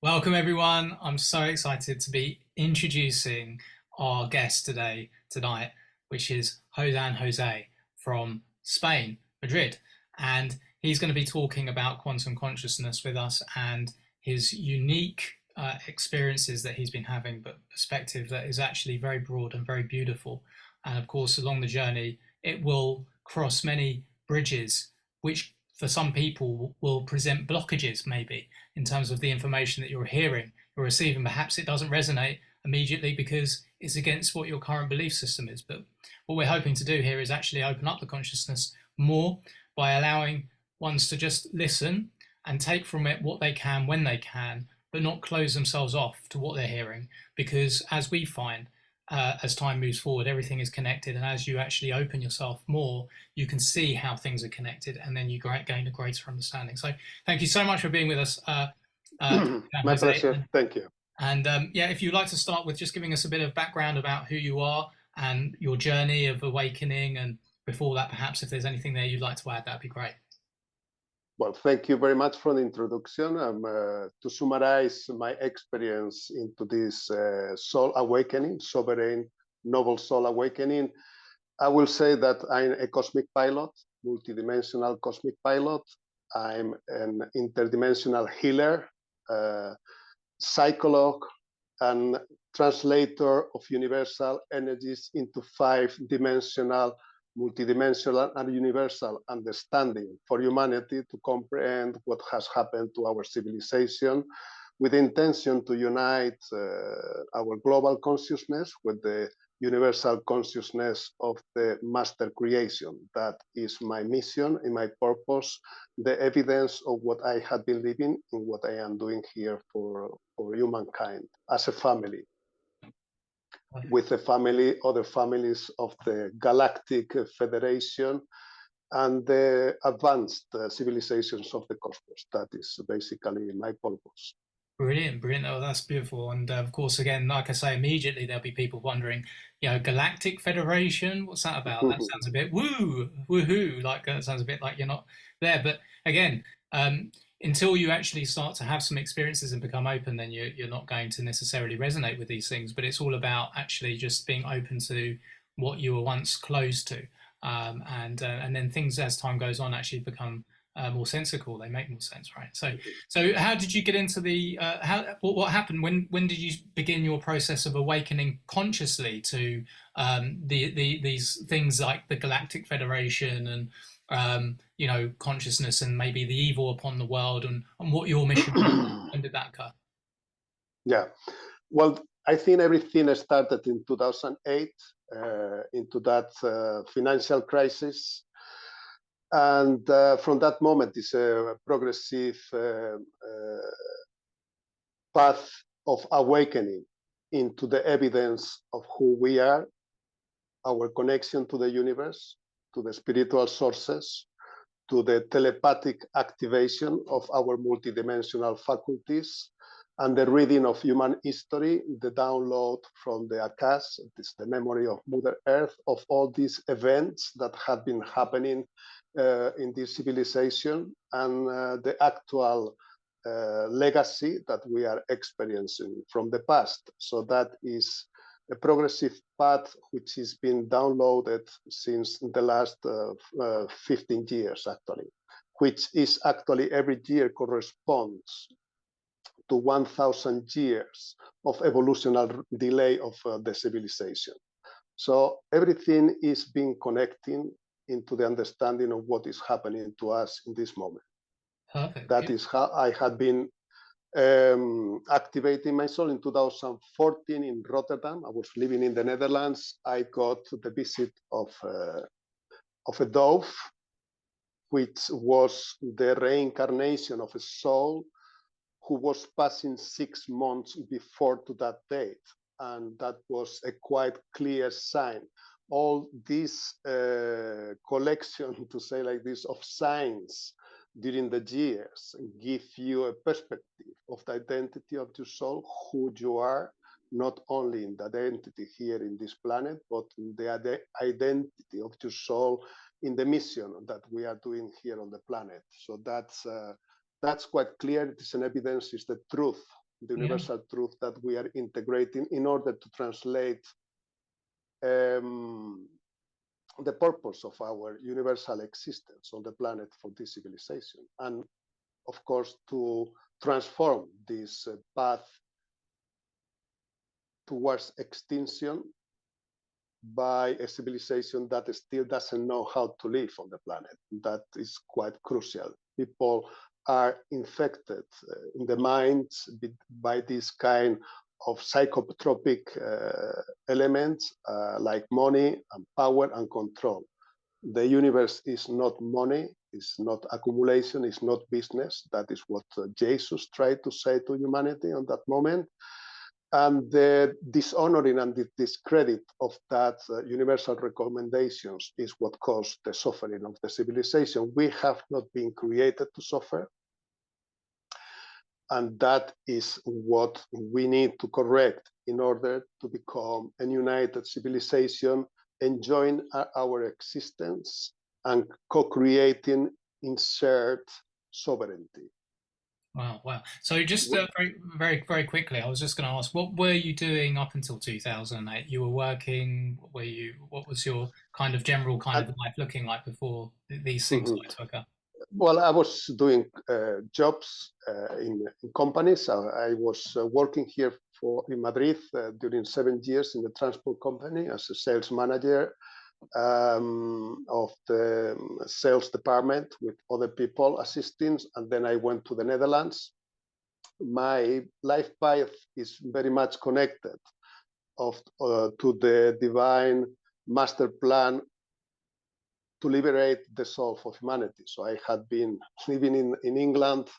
Welcome, everyone. I'm so excited to be introducing our guest tonight, which is Jose from Spain, Madrid. And he's going to be talking about quantum consciousness with us and his unique experiences that he's been having, but perspective that is actually very broad and very beautiful. And of course, along the journey, it will cross many bridges, which for some people will present blockages, maybe in terms of the information that you're hearing, you're receiving. Perhaps it doesn't resonate immediately because it's against what your current belief system is. But what we're hoping to do here is actually open up the consciousness more by allowing ones to just listen and take from it what they can when they can, but not close themselves off to what they're hearing. Because as we find, as time moves forward, everything is connected. And as you actually open yourself more, you can see how things are connected, and then you gain a greater understanding. So thank you so much for being with us, My Jose. pleasure. Thank you. And yeah, if you'd like to start with just giving us a bit of background about who you are and your journey of awakening, and before that, perhaps if there's anything there you'd like to add, that'd be great. Well, thank you very much for the introduction. To summarize my experience into this soul awakening, sovereign, noble soul awakening, I will say that I'm a cosmic pilot, multidimensional cosmic pilot. I'm an interdimensional healer, psychologue, and translator of universal energies into five-dimensional, multidimensional, and universal understanding for humanity to comprehend what has happened to our civilization, with the intention to unite our global consciousness with the universal consciousness of the master creation. That is my mission and my purpose, the evidence of what I have been living and what I am doing here for humankind as a family, with the family, other families of the Galactic Federation and the advanced civilizations of the cosmos. That is basically my purpose. Brilliant, brilliant. Oh, that's beautiful. And of course, again, like I say, immediately there'll be people wondering, Galactic Federation, what's that about? That sounds a bit woohoo, like that sounds a bit like you're not there. But again, until you actually start to have some experiences and become open, then you're not going to necessarily resonate with these things. But it's all about actually just being open to what you were once closed to. And then things as time goes on actually become more sensical. They make more sense, right? So how did you get into the what happened when did you begin your process of awakening consciously to these things like the Galactic Federation and consciousness and maybe the evil upon the world, and what your mission was? When did that occur? Yeah, well, I think everything started in 2008 into that financial crisis. And from that moment, it's a progressive path of awakening into the evidence of who we are, our connection to the universe, to the spiritual sources, to the telepathic activation of our multidimensional faculties, and the reading of human history, the download from the Akash, this the memory of Mother Earth, of all these events that have been happening in this civilization, and the actual legacy that we are experiencing from the past. So that is a progressive path which has been downloaded since the last 15 years, actually, which is actually every year corresponds to 1,000 years of evolutionary delay of the civilization. So everything is being connecting into the understanding of what is happening to us in this moment. Perfect. That is how I had been activating my soul in 2014 in Rotterdam. I was living in the Netherlands. I got the visit of a dove, which was the reincarnation of a soul who was passing 6 months before to that date. And that was a quite clear sign. All this collection, to say like this, of signs during the years give you a perspective of the identity of your soul, who you are, not only in the identity here in this planet, but in the identity of your soul in the mission that we are doing here on the planet. So that's quite clear. It is an evidence, it's the truth the universal truth that we are integrating in order to translate the purpose of our universal existence on the planet for this civilization. And of course, to transform this path towards extinction by a civilization that still doesn't know how to live on the planet. That is quite crucial. People are infected in the minds by this kind of psychotropic elements like money and power and control. The universe is not money, it's not accumulation, it's not business. That is what Jesus tried to say to humanity on that moment. And the dishonoring and the discredit of that universal recommendations is what caused the suffering of the civilization. We have not been created to suffer. And that is what we need to correct in order to become a united civilization, enjoying our existence and co-creating in shared sovereignty. Wow, wow. So just very quickly, I was just going to ask, what were you doing up until 2008? You were working, what was your kind of general kind of life looking like before these things started to occur? Well, I was doing jobs in companies. I was working here in Madrid during 7 years in the transport company as a sales manager of the sales department with other people assisting. And then I went to the Netherlands. My life path is very much connected to the divine master plan to liberate the soul of humanity. So I had been living in England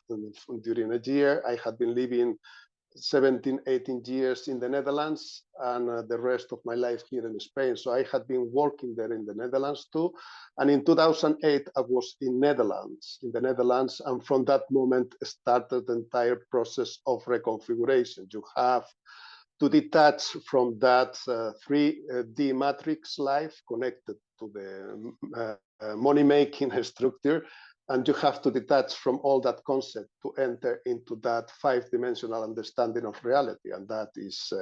during a year. I had been living 17, 18 years in the Netherlands and the rest of my life here in Spain. So I had been working there in the Netherlands too. And in 2008, I was in the Netherlands. And from that moment started the entire process of reconfiguration. You have to detach from that 3D matrix life connected to the money-making structure, and you have to detach from all that concept to enter into that 5-dimensional understanding of reality, and that's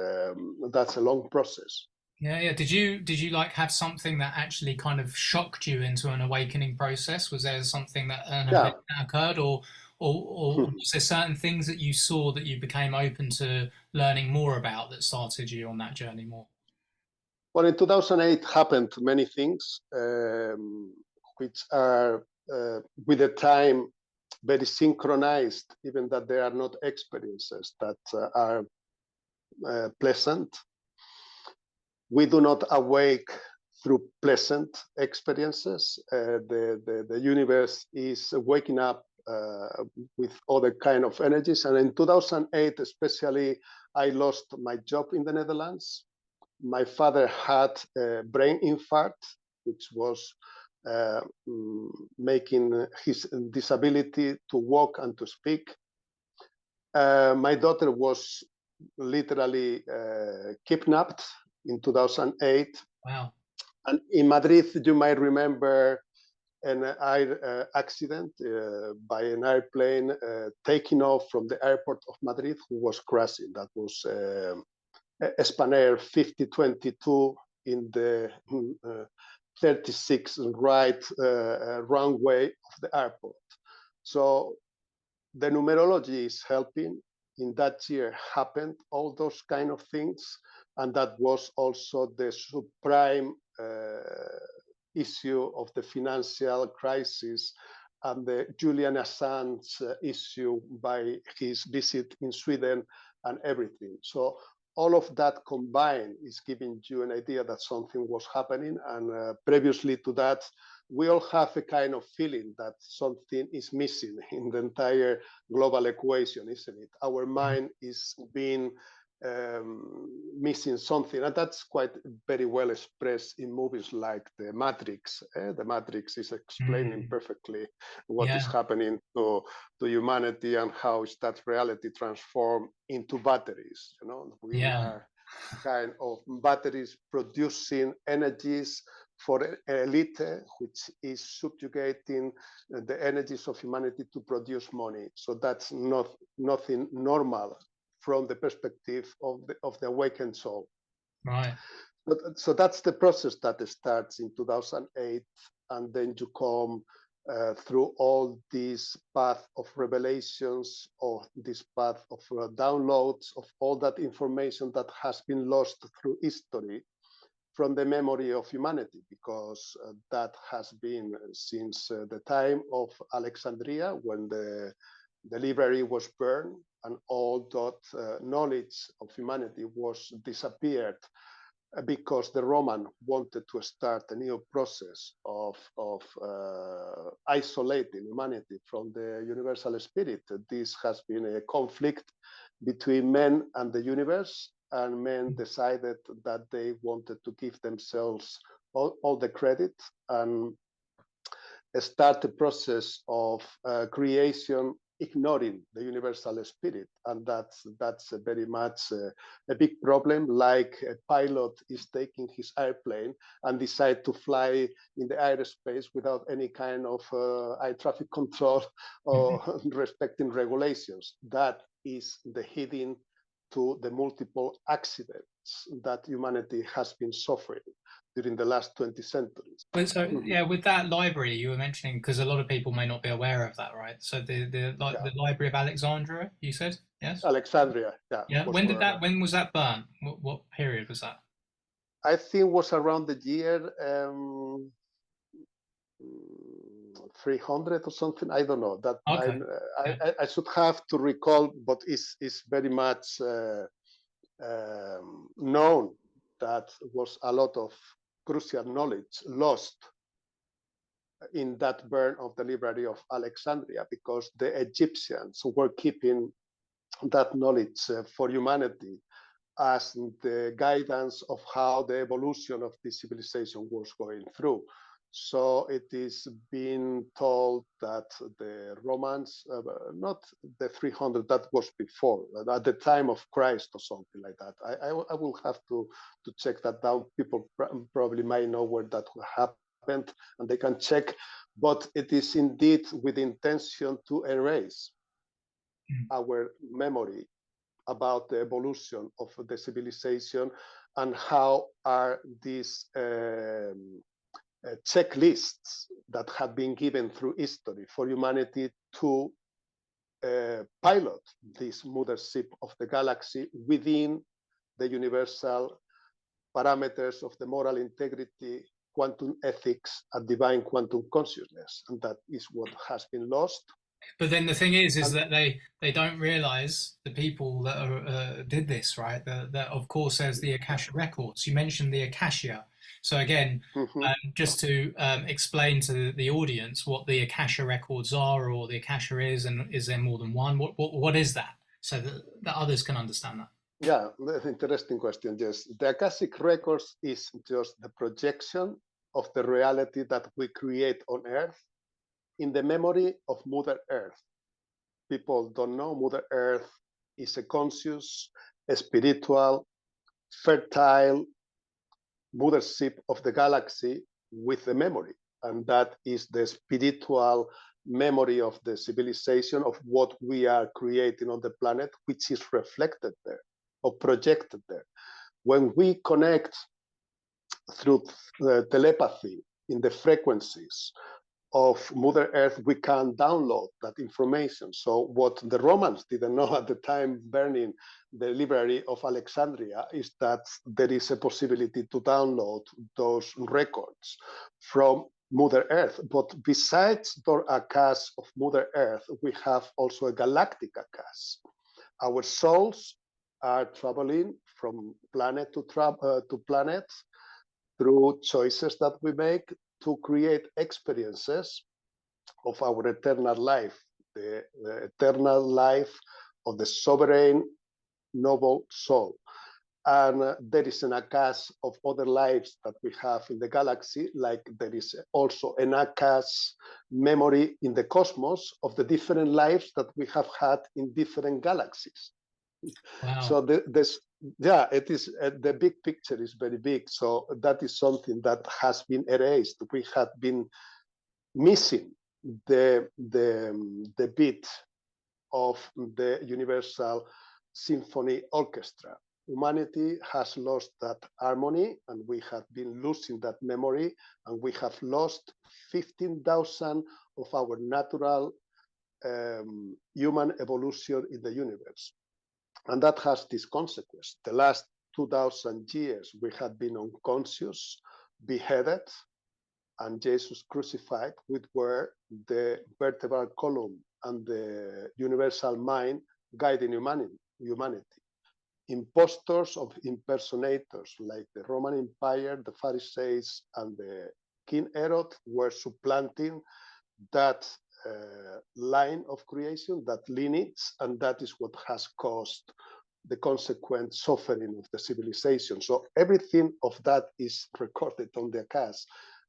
a long process. Yeah. Did you like have something that actually kind of shocked you into an awakening process? Was there something that an event that occurred, or was there certain things that you saw that you became open to learning more about that started you on that journey more? Well, in 2008 happened many things which are with the time very synchronized, even that they are not experiences that are pleasant. We do not awake through pleasant experiences. The universe is waking up with other kind of energies. And in 2008, especially, I lost my job in the Netherlands. My father had a brain infarct, which was making his disability to walk and to speak. My daughter was literally kidnapped in 2008. Wow. And in Madrid, you might remember an accident by an airplane taking off from the airport of Madrid, who was crashing. That was Spanair 5022 in the 36 right runway of the airport. So the numerology is helping. In that year happened all those kind of things, and that was also the subprime issue of the financial crisis and the Julian Assange issue by his visit in Sweden and everything. So all of that combined is giving you an idea that something was happening. And previously to that, we all have a kind of feeling that something is missing in the entire global equation, isn't it? Our mind is being missing something, and that's quite very well expressed in movies like The Matrix. The Matrix is explaining perfectly what is happening to humanity and how is that reality transformed into batteries. You know, we are kind of batteries producing energies for an elite, which is subjugating the energies of humanity to produce money. So that's nothing normal from the perspective of the awakened soul. Right. So that's the process that starts in 2008, and then you come through all this path of revelations, or this path of downloads of all that information that has been lost through history from the memory of humanity, because that has been since the time of Alexandria, when the library was burned and all that knowledge of humanity was disappeared, because the Roman wanted to start a new process of isolating humanity from the universal spirit. This has been a conflict between men and the universe, and men decided that they wanted to give themselves all the credit and start the process of creation, ignoring the universal spirit. And that's very much a big problem. Like a pilot is taking his airplane and decide to fly in the airspace without any kind of air traffic control or respecting regulations. That is the hidden to the multiple accidents that humanity has been suffering during the last 20 centuries. But so yeah, with that library you were mentioning, because a lot of people may not be aware of that, right? So the Library of Alexandria, you said, yes? Alexandria, yeah. Yeah. When was that burnt? What period was that? I think was around the year 300 or something. I don't know. That Okay. I should have to recall, but it's very much known that was a lot of crucial knowledge lost in that burn of the Library of Alexandria, because the Egyptians were keeping that knowledge for humanity as the guidance of how the evolution of this civilization was going through. So it is being told that the Romans, not the 300, that was before, at the time of Christ or something like that. I will have to check that down. People probably might know where that happened, and they can check. But it is indeed with intention to erase our memory about the evolution of the civilization, and how are these checklists that have been given through history for humanity to pilot this mothership of the galaxy within the universal parameters of the moral integrity, quantum ethics, and divine quantum consciousness. And that is what has been lost. But then the thing is that they don't realize, the people that are, did this, right? That of course there's the Akasha records. You mentioned the Akasha. So again, just to explain to the audience what the Akasha records are, or the Akasha is, and is there more than one? What is that? So that others can understand that. Yeah, that's an interesting question. Yes, the Akashic records is just the projection of the reality that we create on Earth in the memory of Mother Earth. People don't know Mother Earth is a conscious, a spiritual, fertile mothership of the galaxy with a memory. And that is the spiritual memory of the civilization of what we are creating on the planet, which is reflected there or projected there. When we connect through telepathy in the frequencies of Mother Earth, we can download that information. So what the Romans didn't know at the time burning the Library of Alexandria is that there is a possibility to download those records from Mother Earth. But besides the Akasha of Mother Earth, we have also a galactic Akasha. Our souls are traveling from planet to planet through choices that we make to create experiences of our eternal life, the eternal life of the sovereign noble soul. And there is an Akasha of other lives that we have in the galaxy, like there is also an Akasha memory in the cosmos of the different lives that we have had in different galaxies. Wow. So it is the big picture is very big. So that is something that has been erased. We had been missing the bit of the universal symphony orchestra. Humanity has lost that harmony, and we have been losing that memory, and we have lost 15,000 of our natural human evolution in the universe. And that has this consequence. The last 2,000 years, we have been unconscious, beheaded, and Jesus crucified, which were the vertebral column and the universal mind guiding humanity. Impostors of impersonators like the Roman Empire, the Pharisees, and the King Herod were supplanting that line of creation, that lineage, and that is what has caused the consequent suffering of the civilization. So everything of that is recorded on the Akash,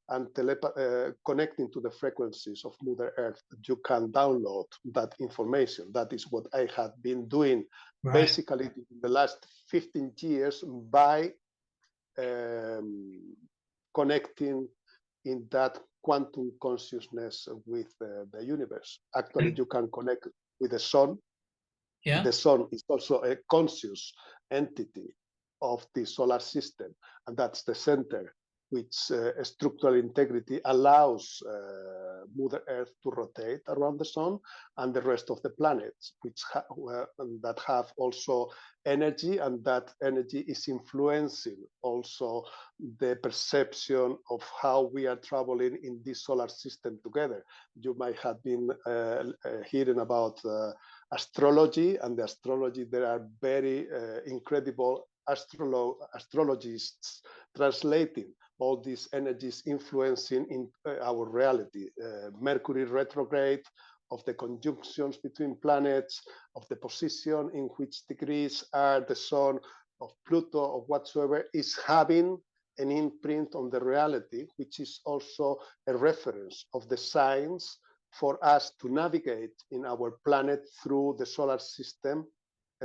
and connecting to the frequencies of Mother Earth, you can download that information. That is what I have been doing basically in the last 15 years by connecting in that quantum consciousness with the universe. Actually, you can connect with the sun. Yeah. The sun is also a conscious entity of the solar system, and that's the center, which structural integrity allows Mother Earth to rotate around the sun, and the rest of the planets, which that have also energy, and that energy is influencing also the perception of how we are traveling in this solar system together. You might have been hearing about astrology, and the astrology, there are very incredible astrologists translating all these energies influencing in our reality. Mercury retrograde, of the conjunctions between planets, of the position in which degrees are the sun, of Pluto, or whatsoever, is having an imprint on the reality, which is also a reference of the signs for us to navigate in our planet through the solar system,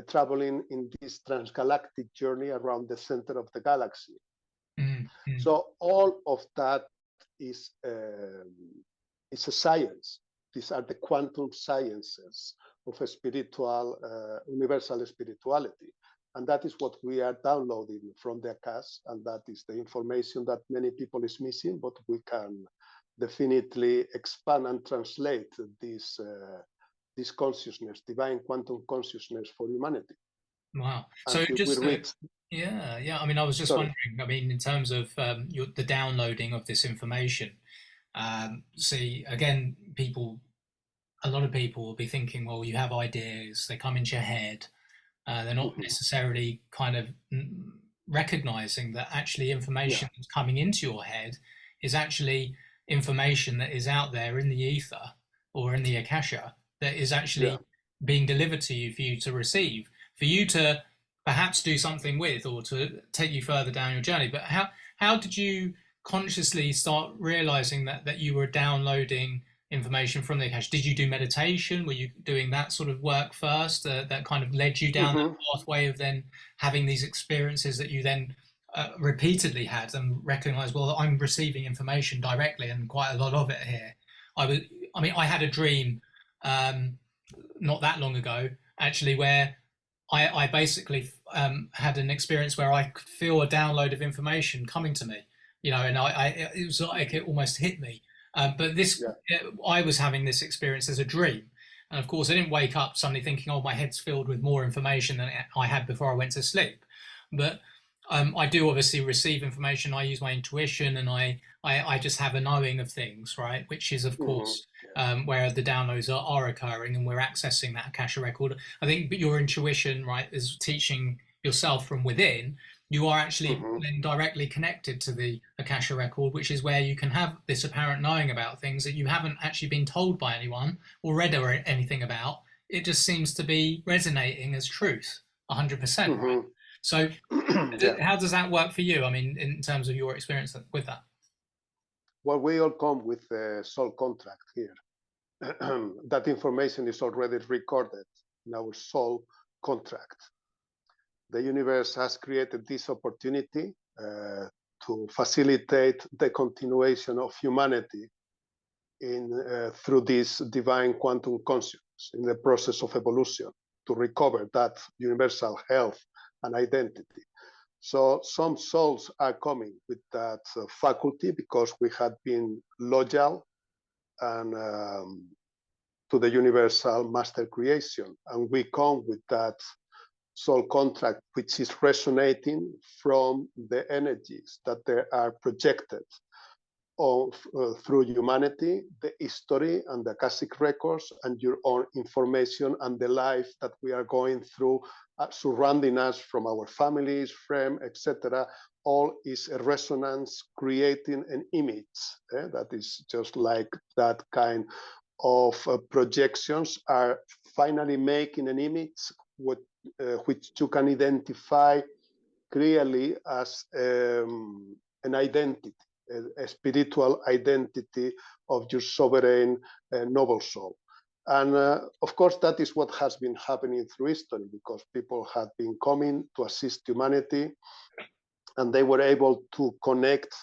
traveling in this transgalactic journey around the center of the galaxy. Mm-hmm. So all of that is a science. These are the quantum sciences of a spiritual, universal spirituality. And that is what we are downloading from the Akash, and that is the information that many people is missing, but we can definitely expand and translate this consciousness, divine quantum consciousness for humanity. Wow. So just yeah. I mean, I was just wondering, I mean, in terms of the downloading of this information, see, again, a lot of people will be thinking, well, you have ideas, they come into your head, they're not necessarily kind of recognizing that actually information that's coming into your head is actually information that is out there in the ether or in the Akasha that is actually being delivered to you for you to receive, for you to perhaps do something with, or to take you further down your journey. But how did you consciously start realizing that you were downloading information from the Akasha? Did you do meditation? Were you doing that sort of work first that kind of led you down that pathway of then having these experiences that you then repeatedly had and recognized, well, I'm receiving information directly and quite a lot of it here? I had a dream not that long ago, actually, where I basically had an experience where I could feel a download of information coming to me, and it was like it almost hit me. But I was having this experience as a dream. And of course, I didn't wake up suddenly thinking, oh, my head's filled with more information than I had before I went to sleep. But I do obviously receive information. I use my intuition, and I just have a knowing of things, right? Which is, of course, where the downloads are occurring, and we're accessing that Akasha record. I think your intuition, right, is teaching yourself from within. You are actually then directly connected to the Akasha record, which is where you can have this apparent knowing about things that you haven't actually been told by anyone or read or anything about. It just seems to be resonating as truth, 100%, right? So how does that work for you? I mean, in terms of your experience with that? Well, we all come with a soul contract here. That information is already recorded in our soul contract. The universe has created this opportunity to facilitate the continuation of humanity through this divine quantum consciousness in the process of evolution, to recover that universal health and identity. So some souls are coming with that faculty because we had been loyal and to the universal master creation, and we come with that soul contract, which is resonating from the energies that they are projected of, through humanity, the history and the Akashic records, and your own information and the life that we are going through, surrounding us from our families, friends, etc. All is a resonance creating an image that is just like that kind of projections are finally making an image which you can identify clearly as an identity, a spiritual identity of your sovereign noble soul. And of course, that is what has been happening through history, because people have been coming to assist humanity, and they were able to connect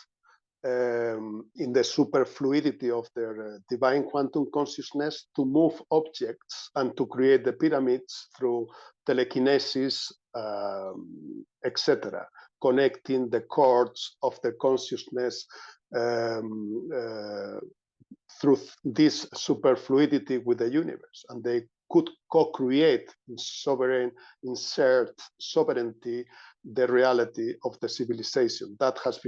in the superfluidity of their divine quantum consciousness to move objects and to create the pyramids through telekinesis, etc., connecting the chords of the consciousness through this superfluidity with the universe. And they could co-create in sovereign, insert sovereignty, the reality of the civilization. That has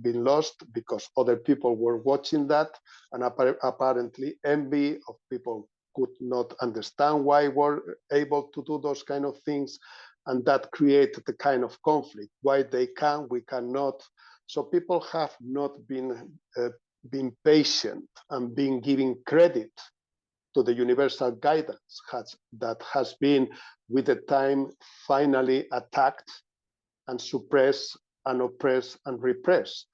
been lost because other people were watching that, and apparently envy of people could not understand why were able to do those kind of things, and that created the kind of conflict. Why they can, we cannot. So people have not been patient and been giving credit to the universal guidance that has been with the time finally attacked and suppress and oppress and repress,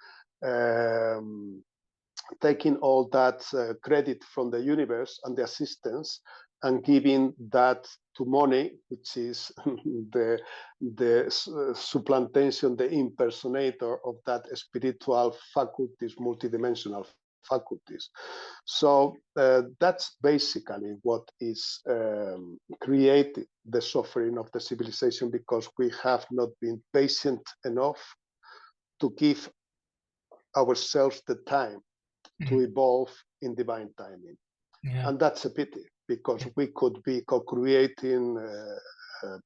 taking all that credit from the universe and the assistance and giving that to money, which is the supplantation, the impersonator of that spiritual faculties, multidimensional faculties. So that's basically what is created the suffering of the civilization, because we have not been patient enough to give ourselves the time to evolve in divine timing. Yeah. And that's a pity, because we could be co-creating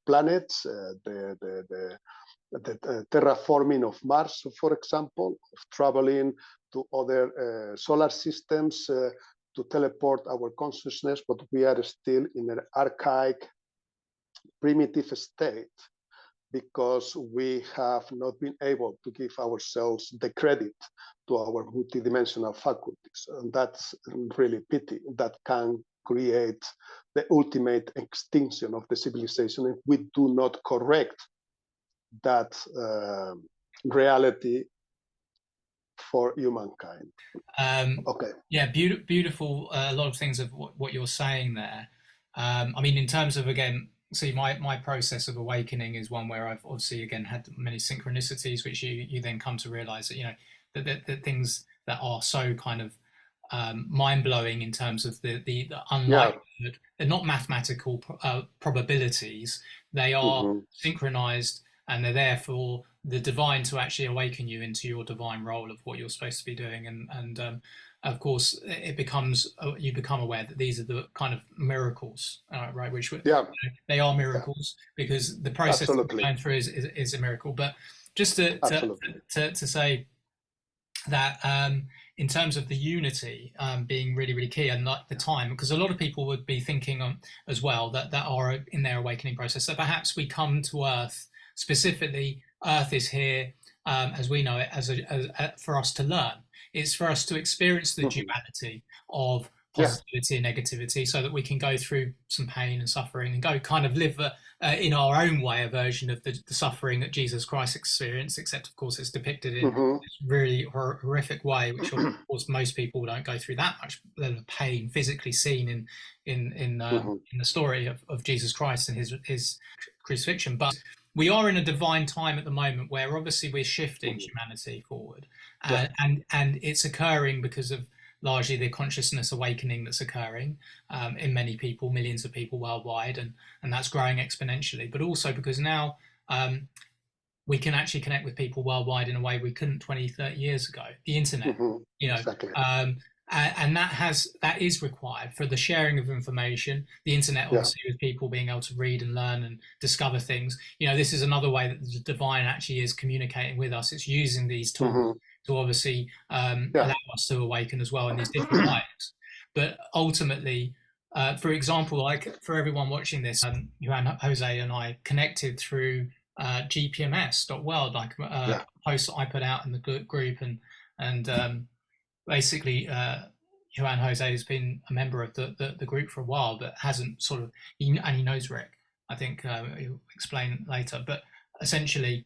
planets, the terraforming of Mars, for example, of traveling to other solar systems to teleport our consciousness, but we are still in an archaic, primitive state, because we have not been able to give ourselves the credit to our multidimensional faculties. And that's really pity. That can create the ultimate extinction of the civilization if we do not correct that reality for humankind. Okay. Yeah, beautiful. A lot of things of what you're saying there. I mean, in terms of, again, see, my process of awakening is one where I've obviously, again, had many synchronicities, which you then come to realize that, you know, that things that are so kind of mind-blowing in terms of the unlikelihood, they're not mathematical probabilities, they are synchronized, and they're there for the divine to actually awaken you into your divine role of what you're supposed to be doing. And of course, it becomes, you become aware that these are the kind of miracles, right? Which you know, they are miracles, because the process that we're going through is a miracle. But just to say that in terms of the unity being really, really key, and like the time, because a lot of people would be thinking as well that are in their awakening process, that perhaps we come to Earth, specifically Earth is here as we know it, as for us to learn. It's for us to experience the duality of positivity and negativity, so that we can go through some pain and suffering and go kind of live in our own way a version of the suffering that Jesus Christ experienced, except of course it's depicted in this really horrific way, which of course most people don't go through that much pain physically seen in the story of Jesus Christ and his crucifixion. But we are in a divine time at the moment where obviously we're shifting humanity forward, and it's occurring because of largely the consciousness awakening that's occurring in many people, millions of people worldwide, and that's growing exponentially. But also because now we can actually connect with people worldwide in a way we couldn't 20, 30 years ago. The internet, Exactly. And that is required for the sharing of information. The internet, obviously, with people being able to read and learn and discover things. This is another way that the divine actually is communicating with us. It's using these tools to obviously allow us to awaken as well in these different ways. But ultimately, for example, like for everyone watching this, Juan Jose and I connected through gpms.world, like a post that I put out in the group, and basically Juan Jose has been a member of the group for a while, but hasn't sort of, he knows Rick. I think he'll explain later, but essentially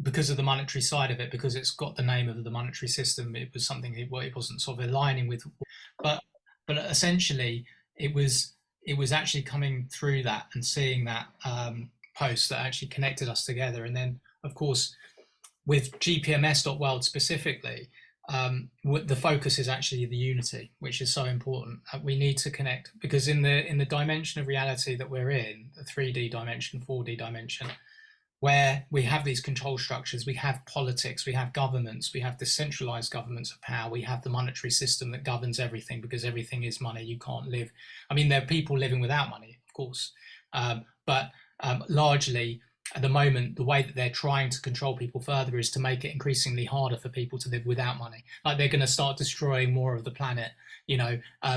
because of the monetary side of it, because it's got the name of the monetary system, it was something it wasn't sort of aligning with, but essentially it was actually coming through that and seeing that post that actually connected us together. And then of course with gpms.world specifically, the focus is actually the unity, which is so important. We need to connect because in the dimension of reality that we're in, the 3D dimension, 4D dimension, where we have these control structures, we have politics, we have governments, we have decentralized governments of power, we have the monetary system that governs everything because everything is money. You can't live. I mean, there are people living without money, of course, but largely at the moment, the way that they're trying to control people further is to make it increasingly harder for people to live without money. Like they're going to start destroying more of the planet,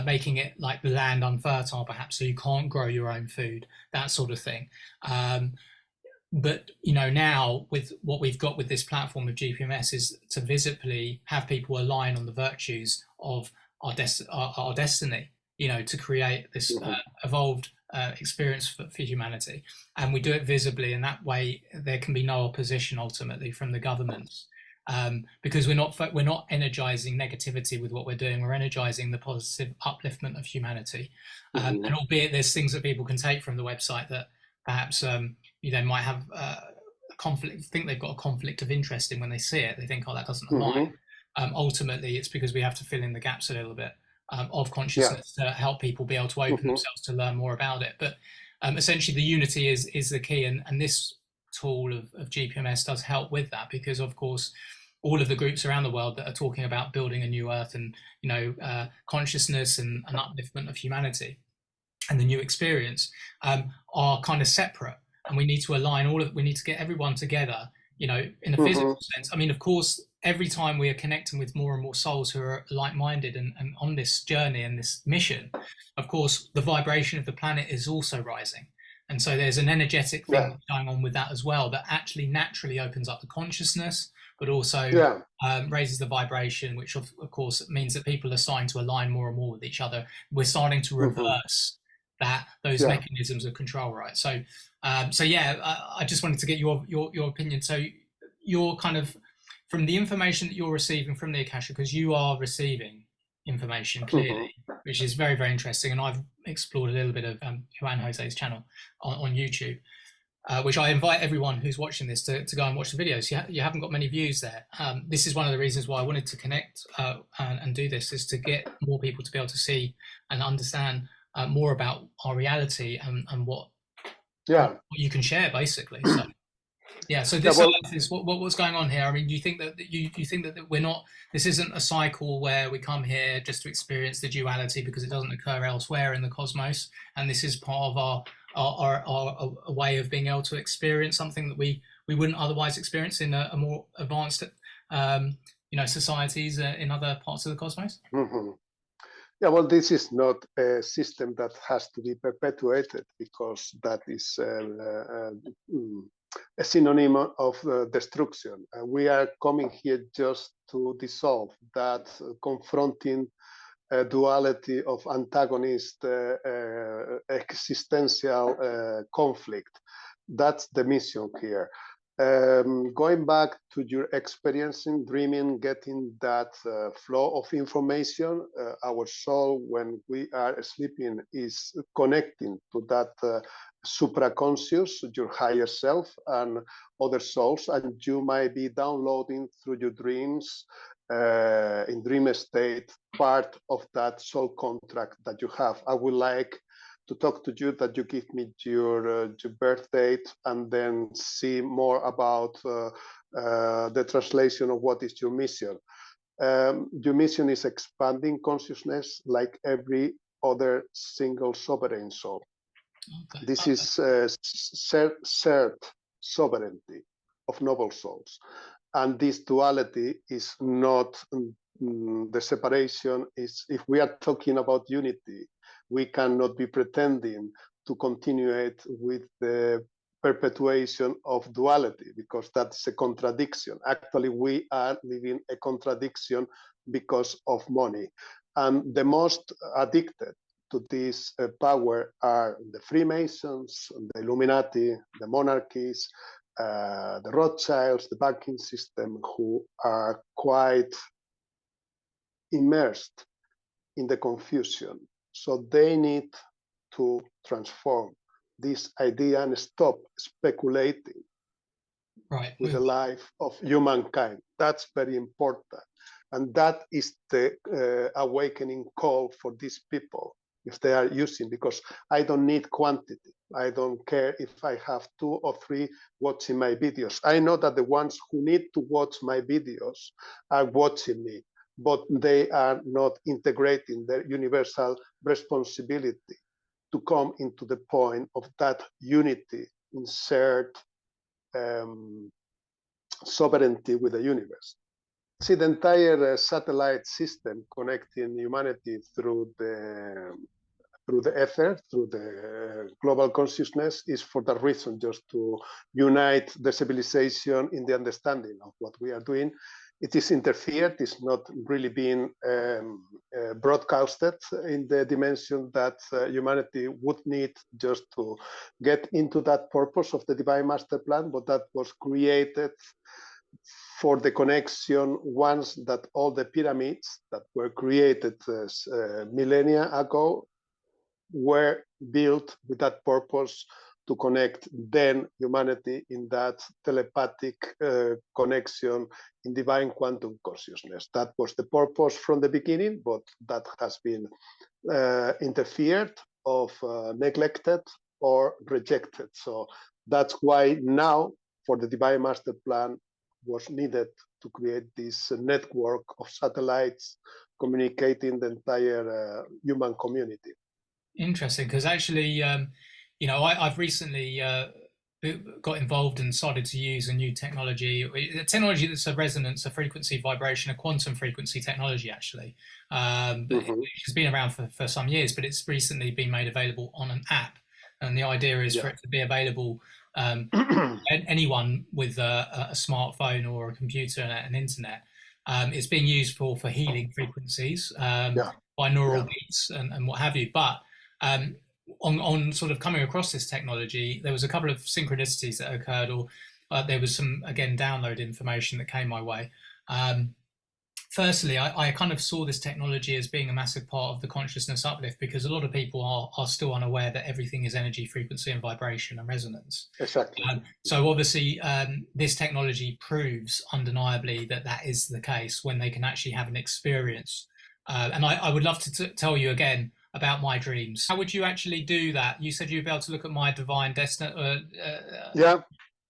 making it like the land unfertile, perhaps, so you can't grow your own food, that sort of thing. But now with what we've got with this platform of GPMS is to visibly have people align on the virtues of our destiny, to create this evolved experience for humanity. And we do it visibly, and that way there can be no opposition ultimately from the governments, because we're not energizing negativity with what we're doing. We're energizing the positive upliftment of humanity. And albeit there's things that people can take from the website that perhaps they might have a conflict, think they've got a conflict of interest in when they see it. They think, oh, that doesn't align. Ultimately, it's because we have to fill in the gaps a little bit of consciousness to help people be able to open themselves to learn more about it. But essentially, the unity is the key, and this tool of GPMS does help with that, because, of course, all of the groups around the world that are talking about building a new earth and consciousness and an upliftment of humanity and the new experience are kind of separate, and we need to align we need to get everyone together, in a physical sense. I mean, of course, every time we are connecting with more and more souls who are like-minded and on this journey and this mission, of course, the vibration of the planet is also rising. And so there's an energetic thing going on with that as well, that actually naturally opens up the consciousness, but also raises the vibration, which of course means that people are starting to align more and more with each other. We're starting to reverse those mechanisms of control, right? So I just wanted to get your opinion. So you're kind of, from the information that you're receiving from the Akasha, because you are receiving information clearly, which is very, very interesting. And I've explored a little bit of Juan Jose's channel on YouTube, which I invite everyone who's watching this to go and watch the videos. You haven't got many views there. This is one of the reasons why I wanted to connect and do this, is to get more people to be able to see and understand more about our reality and what you can share, basically. So so this what's going on here? I mean, do you think that you think that we're not, this isn't a cycle where we come here just to experience the duality because it doesn't occur elsewhere in the cosmos, and this is part of our way of being able to experience something that we wouldn't otherwise experience in a more advanced societies in other parts of the cosmos? Yeah, well, this is not a system that has to be perpetuated, because that is a synonym of destruction. We are coming here just to dissolve that confronting duality of antagonist existential conflict. That's the mission here. Going back to your experience in dreaming, getting that flow of information, our soul, when we are sleeping, is connecting to that supraconscious, your higher self, and other souls, and you might be downloading through your dreams in dream state, part of that soul contract that you have. I would like to talk to you, that you give me your birth date, and then see more about the translation of what is your mission. Your mission is expanding consciousness like every other single sovereign soul. Okay. This is shared sovereignty of noble souls. And this duality is not the separation. Is, if we are talking about unity, we cannot be pretending to continue it with the perpetuation of duality, because that's a contradiction. Actually, we are living a contradiction because of money. And the most addicted to this power are the Freemasons, the Illuminati, the monarchies, the Rothschilds, the banking system, who are quite immersed in the confusion. So they need to transform this idea and stop speculating with the life of humankind. That's very important. And that is the awakening call for these people, if they are using, because I don't need quantity. I don't care if I have 2 or 3 watching my videos. I know that the ones who need to watch my videos are watching me, but they are not integrating their universal responsibility to come into the point of that unity in shared sovereignty with the universe. See, the entire satellite system connecting humanity through the ether, through the global consciousness, is for that reason, just to unite the civilization in the understanding of what we are doing. It is interfered, it's not really being broadcasted in the dimension that humanity would need just to get into that purpose of the Divine Master Plan, but that was created for the connection once that all the pyramids that were created millennia ago were built with that purpose, to connect then humanity in that telepathic connection in divine quantum consciousness. That was the purpose from the beginning, but that has been interfered of, neglected or rejected. So that's why now, for the Divine Master Plan, was needed to create this network of satellites communicating the entire human community. Interesting, because actually, I've recently got involved and started to use a new technology, a technology that's a resonance, a frequency vibration, a quantum frequency technology, actually. But which has been around for some years, but it's recently been made available on an app. And the idea is for it to be available anyone with a smartphone or a computer and an internet. It's being used for healing frequencies, binaural beats and what have you. But on sort of coming across this technology, there was a couple of synchronicities that occurred, or there was some, again, download information that came my way. Firstly, I kind of saw this technology as being a massive part of the consciousness uplift, because a lot of people are still unaware that everything is energy, frequency, and vibration and resonance. Exactly. So obviously, this technology proves undeniably that that is the case when they can actually have an experience. And I would love to tell you again about my dreams. How would you actually do that? You said you'd be able to look at my divine destiny.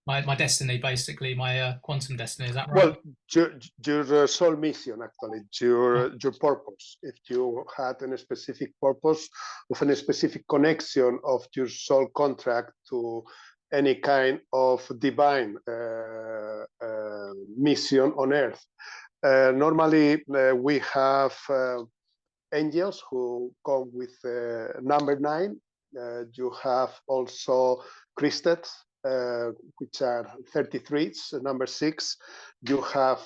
My destiny, basically, my quantum destiny. Is that right? Well, your soul mission, actually, your purpose. If you had a specific purpose of a specific connection of your soul contract to any kind of divine mission on Earth. Normally, we have angels who come with number 9. You have also Christets, which are 33s, number 6. You have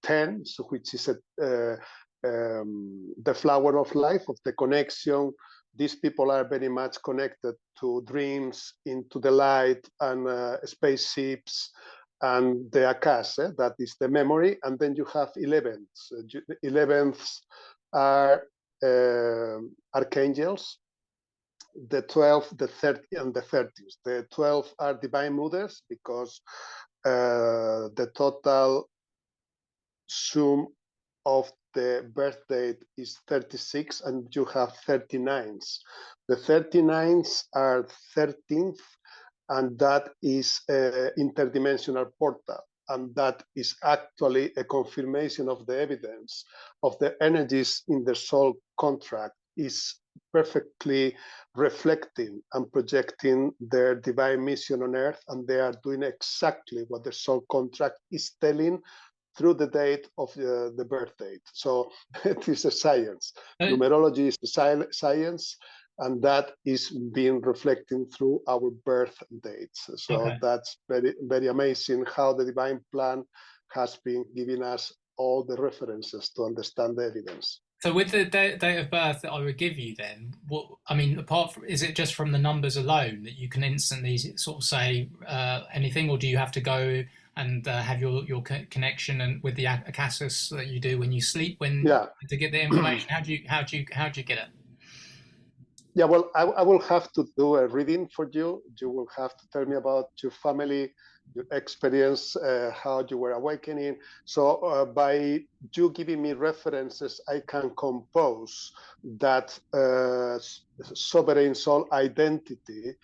10, which is the flower of life, of the connection. These people are very much connected to dreams, into the light, and spaceships, and the Akash, that is the memory. And then you have 11s. 11s are archangels. The 12, the 30, and the 30s. The 12 are divine mothers, because the total sum of the birth date is 36 and you have 39s. The 39s are 13th, and that is an interdimensional portal. And that is actually a confirmation of the evidence of the energies in the soul contract is perfectly reflecting and projecting their divine mission on earth, and they are doing exactly what the soul contract is telling through the date of the birth date. So it is a science. Numerology is the science, and that is being reflecting through our birth dates. So that's very, very amazing how the divine plan has been giving us all the references to understand the evidence. So with the date of birth that I would give you then, what, I mean, apart from, is it just from the numbers alone that you can instantly sort of say anything, or do you have to go and have your connection and with the Akassus that you do when you sleep to get the information? How do you get it? Yeah, well, I will have to do a reading for you. You will have to tell me about your family, your experience, how you were awakening. So by you giving me references, I can compose that sovereign soul identity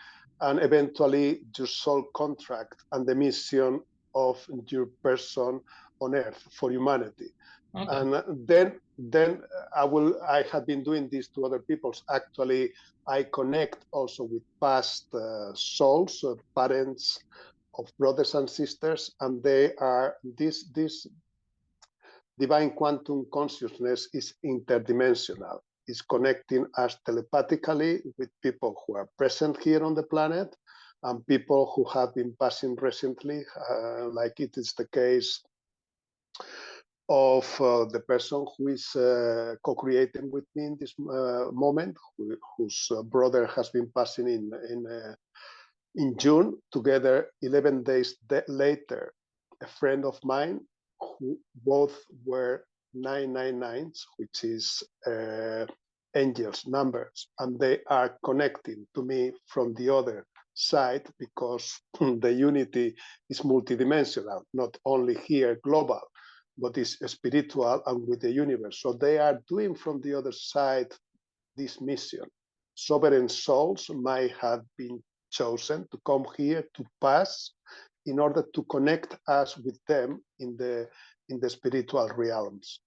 and eventually your soul contract and the mission of your person on earth for humanity. Okay. And then I have been doing this to other people's. Actually, I connect also with past souls, parents of brothers and sisters, and they are this divine quantum consciousness is interdimensional. It's connecting us telepathically with people who are present here on the planet and people who have been passing recently, like it is the case of the person who is co-creating with me in this moment, whose brother has been passing in June. Together, 11 days later, a friend of mine, who both were 999s, which is angels numbers, and they are connecting to me from the other side because the unity is multidimensional, not only here global, but is spiritual and with the universe. So they are doing from the other side this mission. Sovereign souls might have been chosen to come here to pass in order to connect us with them in the spiritual realms.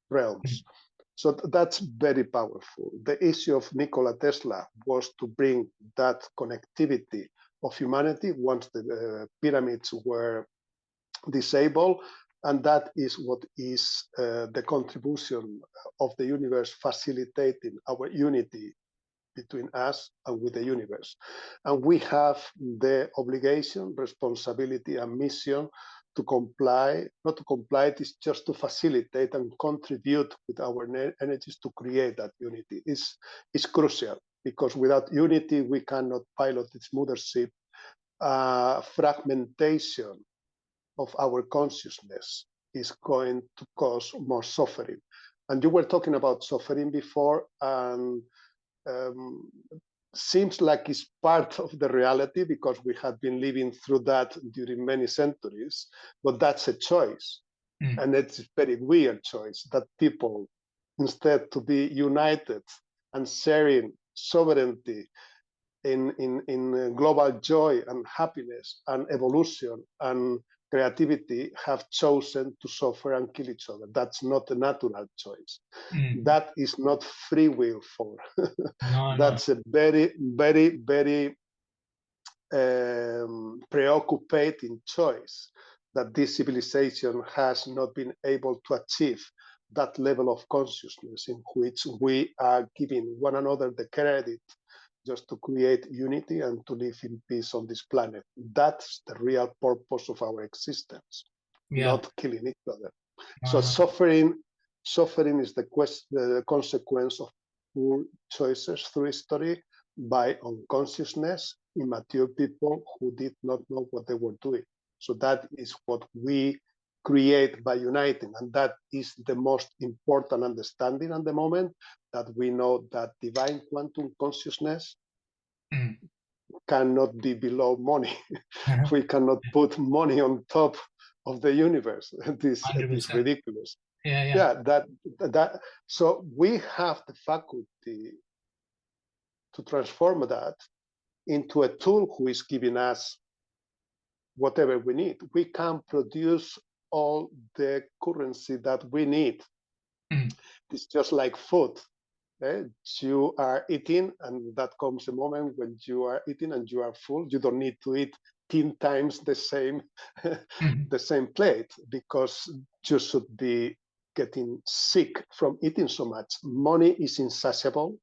So that's very powerful. The issue of Nikola Tesla was to bring that connectivity of humanity once the pyramids were disabled. And that is what is the contribution of the universe facilitating our unity between us and with the universe. And we have the obligation, responsibility, and mission to comply. Not to comply, it is just to facilitate and contribute with our energies to create that unity. It's crucial, because without unity, we cannot pilot this mothership. Fragmentation of our consciousness is going to cause more suffering. And you were talking about suffering before, and seems like it's part of the reality because we have been living through that during many centuries, but that's a choice. And it's a very weird choice that people, instead to be united and sharing sovereignty in global joy and happiness and evolution and creativity, have chosen to suffer and kill each other. That's not a natural choice. That is not free will for. That's a very, very, very preoccupating choice that this civilization has not been able to achieve that level of consciousness in which we are giving one another the credit just to create unity and to live in peace on this planet. That's the real purpose of our existence, not killing each other. So suffering is the consequence of poor choices through history by unconsciousness, immature people who did not know what they were doing. So that is what we create by uniting, and that is the most important understanding at the moment, that we know that divine quantum consciousness cannot be below money. We cannot put money on top of the universe. It is ridiculous. Yeah. That so we have the faculty to transform that into a tool who is giving us whatever we need. We can produce all the currency that we need. Mm. It's just like food. You are eating, and that comes a moment when you are eating and you are full. You don't need to eat 10 times the same the same plate, because you should be getting sick from eating so much. Money is insatiable,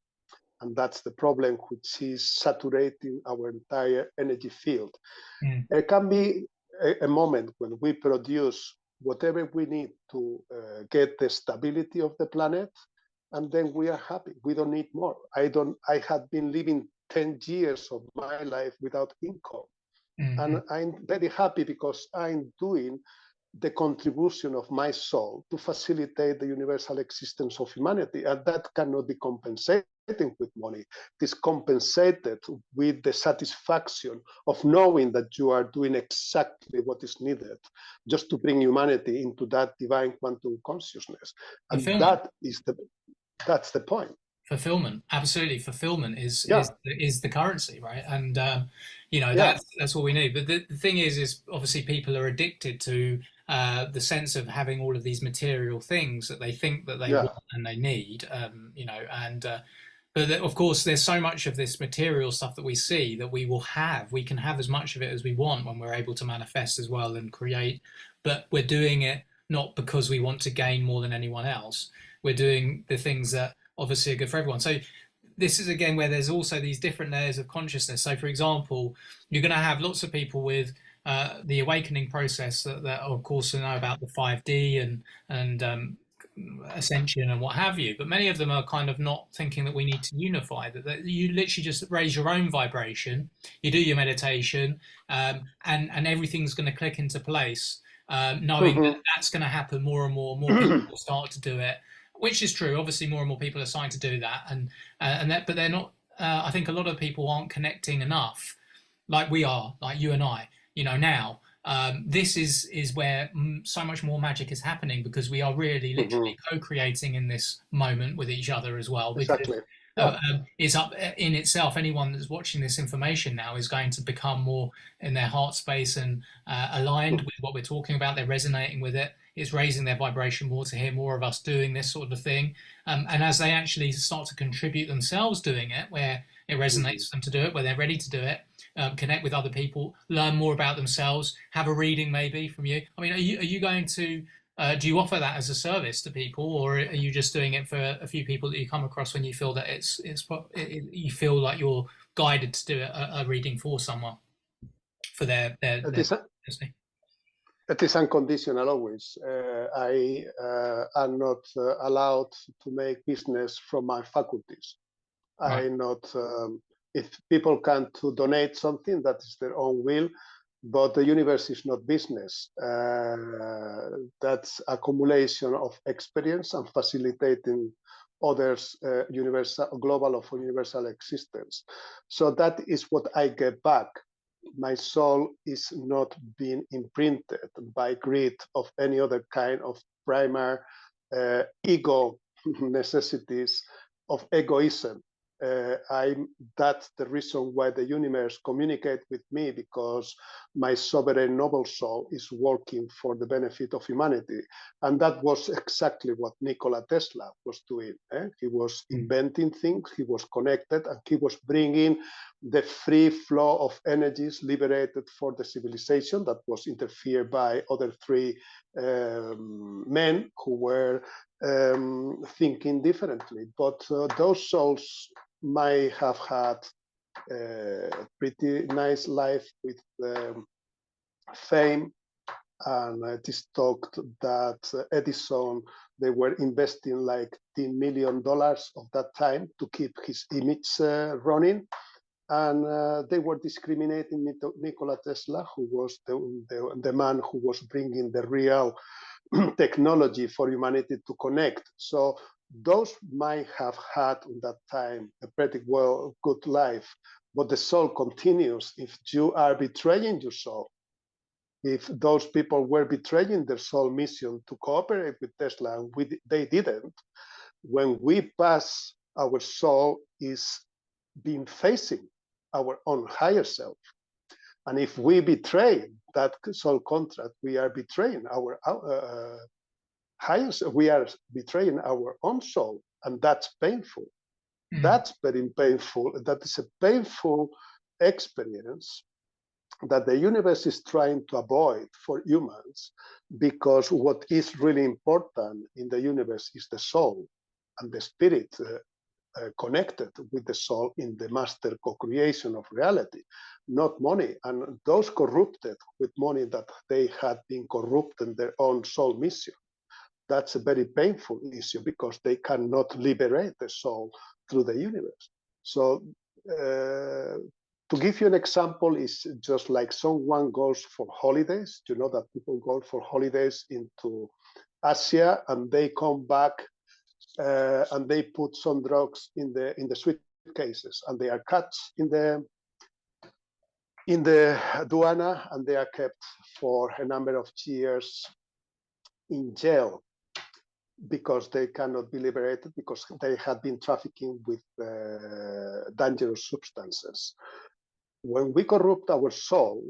and that's the problem, which is saturating our entire energy field. There can be a moment when we produce whatever we need to get the stability of the planet, and then we are happy. We don't need more. I had been living 10 years of my life without income. And I'm very happy because I'm doing the contribution of my soul to facilitate the universal existence of humanity. And that cannot be compensated with money. It is compensated with the satisfaction of knowing that you are doing exactly what is needed just to bring humanity into that divine quantum consciousness. And that's the point. Fulfillment, absolutely. Fulfillment is the currency, right? And that's what we need. But the thing is obviously people are addicted to the sense of having all of these material things that they think that they want and they need. But of course, there's so much of this material stuff that we see that we can have as much of it as we want when we're able to manifest as well and create. But we're doing it not because we want to gain more than anyone else. We're doing the things that obviously are good for everyone. So this is again where there's also these different layers of consciousness. So for example, you're going to have lots of people with the awakening process that of course know about the 5D and ascension and what have you, but many of them are kind of not thinking that we need to unify, that you literally just raise your own vibration, you do your meditation, and everything's going to click into place, knowing that that's going to happen more and more people will start to do it, which is true. Obviously, more and more people are starting to do that, but they're not. I think a lot of people aren't connecting enough, like we are, like you and I. Now this is where so much more magic is happening, because we are really literally co-creating in this moment with each other as well. Exactly. It's up in itself. Anyone that's watching this information now is going to become more in their heart space and aligned with what we're talking about. They're resonating with it. It's raising their vibration more to hear more of us doing this sort of thing. And as they actually start to contribute themselves doing it, where it resonates for them to do it, where they're ready to do it, connect with other people, learn more about themselves, have a reading maybe from you. I mean, are you going to, do you offer that as a service to people, or are you just doing it for a few people that you come across when you feel that you feel like you're guided to do a reading for someone for their listening? It is unconditional always. I am not allowed to make business from my faculties. Right. I'm not. If people can to donate something, that is their own will, but the universe is not business. That's accumulation of experience and facilitating others' global or universal existence. So that is what I get back. My soul is not being imprinted by greed of any other kind of primary ego necessities of egoism. That's the reason why the universe communicates with me, because my sovereign noble soul is working for the benefit of humanity. And that was exactly what Nikola Tesla was doing. He was inventing things, he was connected, and he was bringing the free flow of energies liberated for the civilization that was interfered by other three men who were thinking differently. But those souls might have had a pretty nice life with fame, and it is talked that Edison, they were investing like $10 million of that time to keep his image running, and they were discriminating Nikola Tesla, who was the man who was bringing the real technology for humanity to connect. So those might have had in that time a pretty good life, but the soul continues. If you are betraying your soul, if those people were betraying their soul mission to cooperate with Tesla, and they didn't, when we pass, our soul is being facing our own higher self. And if we betray that soul contract, we are betraying our higher self. We are betraying our own soul, and that's painful. That's very painful. That is a painful experience that the universe is trying to avoid for humans, because what is really important in the universe is the soul and the spirit connected with the soul in the master co-creation of reality, not money. And those corrupted with money, that they had been corrupting their own soul mission, that's a very painful issue, because they cannot liberate the soul through the universe. So to give you an example, is just like someone goes for holidays. You know that people go for holidays into Asia, and they come back and they put some drugs in the suitcases, and they are cut in the aduana, and they are kept for a number of years in jail, because they cannot be liberated, because they have been trafficking with dangerous substances. When we corrupt our soul,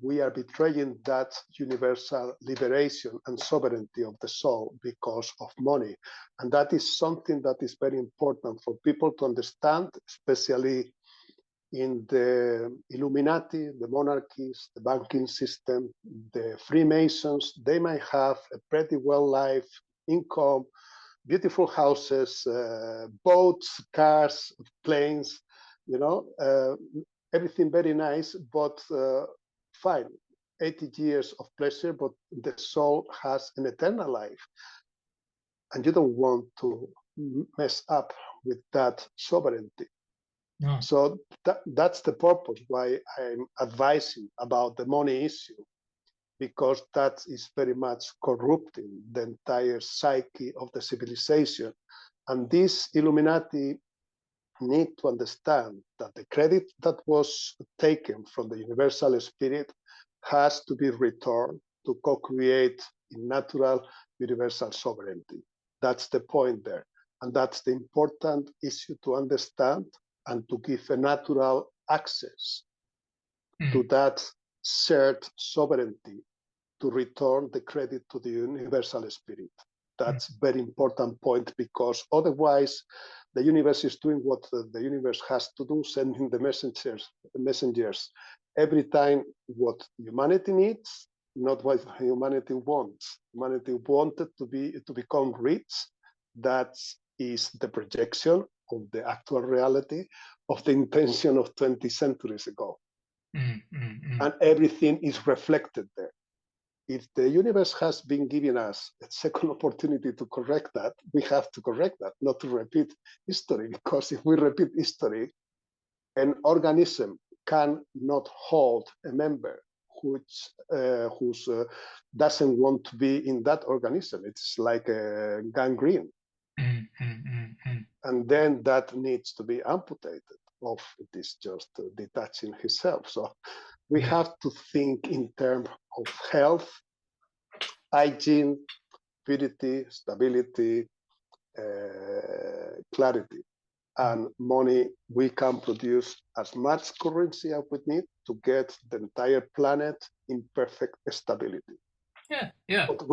we are betraying that universal liberation and sovereignty of the soul because of money. And that is something that is very important for people to understand, especially in the Illuminati, the monarchies, the banking system, the Freemasons. They might have a pretty well life, income, beautiful houses, boats, cars, planes, everything very nice, but fine, 80 years of pleasure, but the soul has an eternal life. And you don't want to mess up with that sovereignty. No. So that's the purpose why I'm advising about the money issue, because that is very much corrupting the entire psyche of the civilization. And this Illuminati need to understand that the credit that was taken from the universal spirit has to be returned to co-create in natural universal sovereignty. That's the point there. And that's the important issue to understand, and to give a natural access to that shared sovereignty, to return the credit to the universal spirit. That's a very important point, because otherwise the universe is doing what the universe has to do, sending the messengers every time what humanity needs, not what humanity wants. Humanity wanted to become rich. That is the projection of the actual reality of the intention of 20 centuries ago. And everything is reflected there. If the universe has been giving us a second opportunity to correct that, we have to correct that, not to repeat history. Because if we repeat history, an organism cannot hold a member who doesn't want to be in that organism. It's like a gangrene. And then that needs to be amputated off. It is just detaching himself. So we have to think in terms of health, hygiene, purity, stability, clarity. And money, we can produce as much currency as we need to get the entire planet in perfect stability. Yeah. But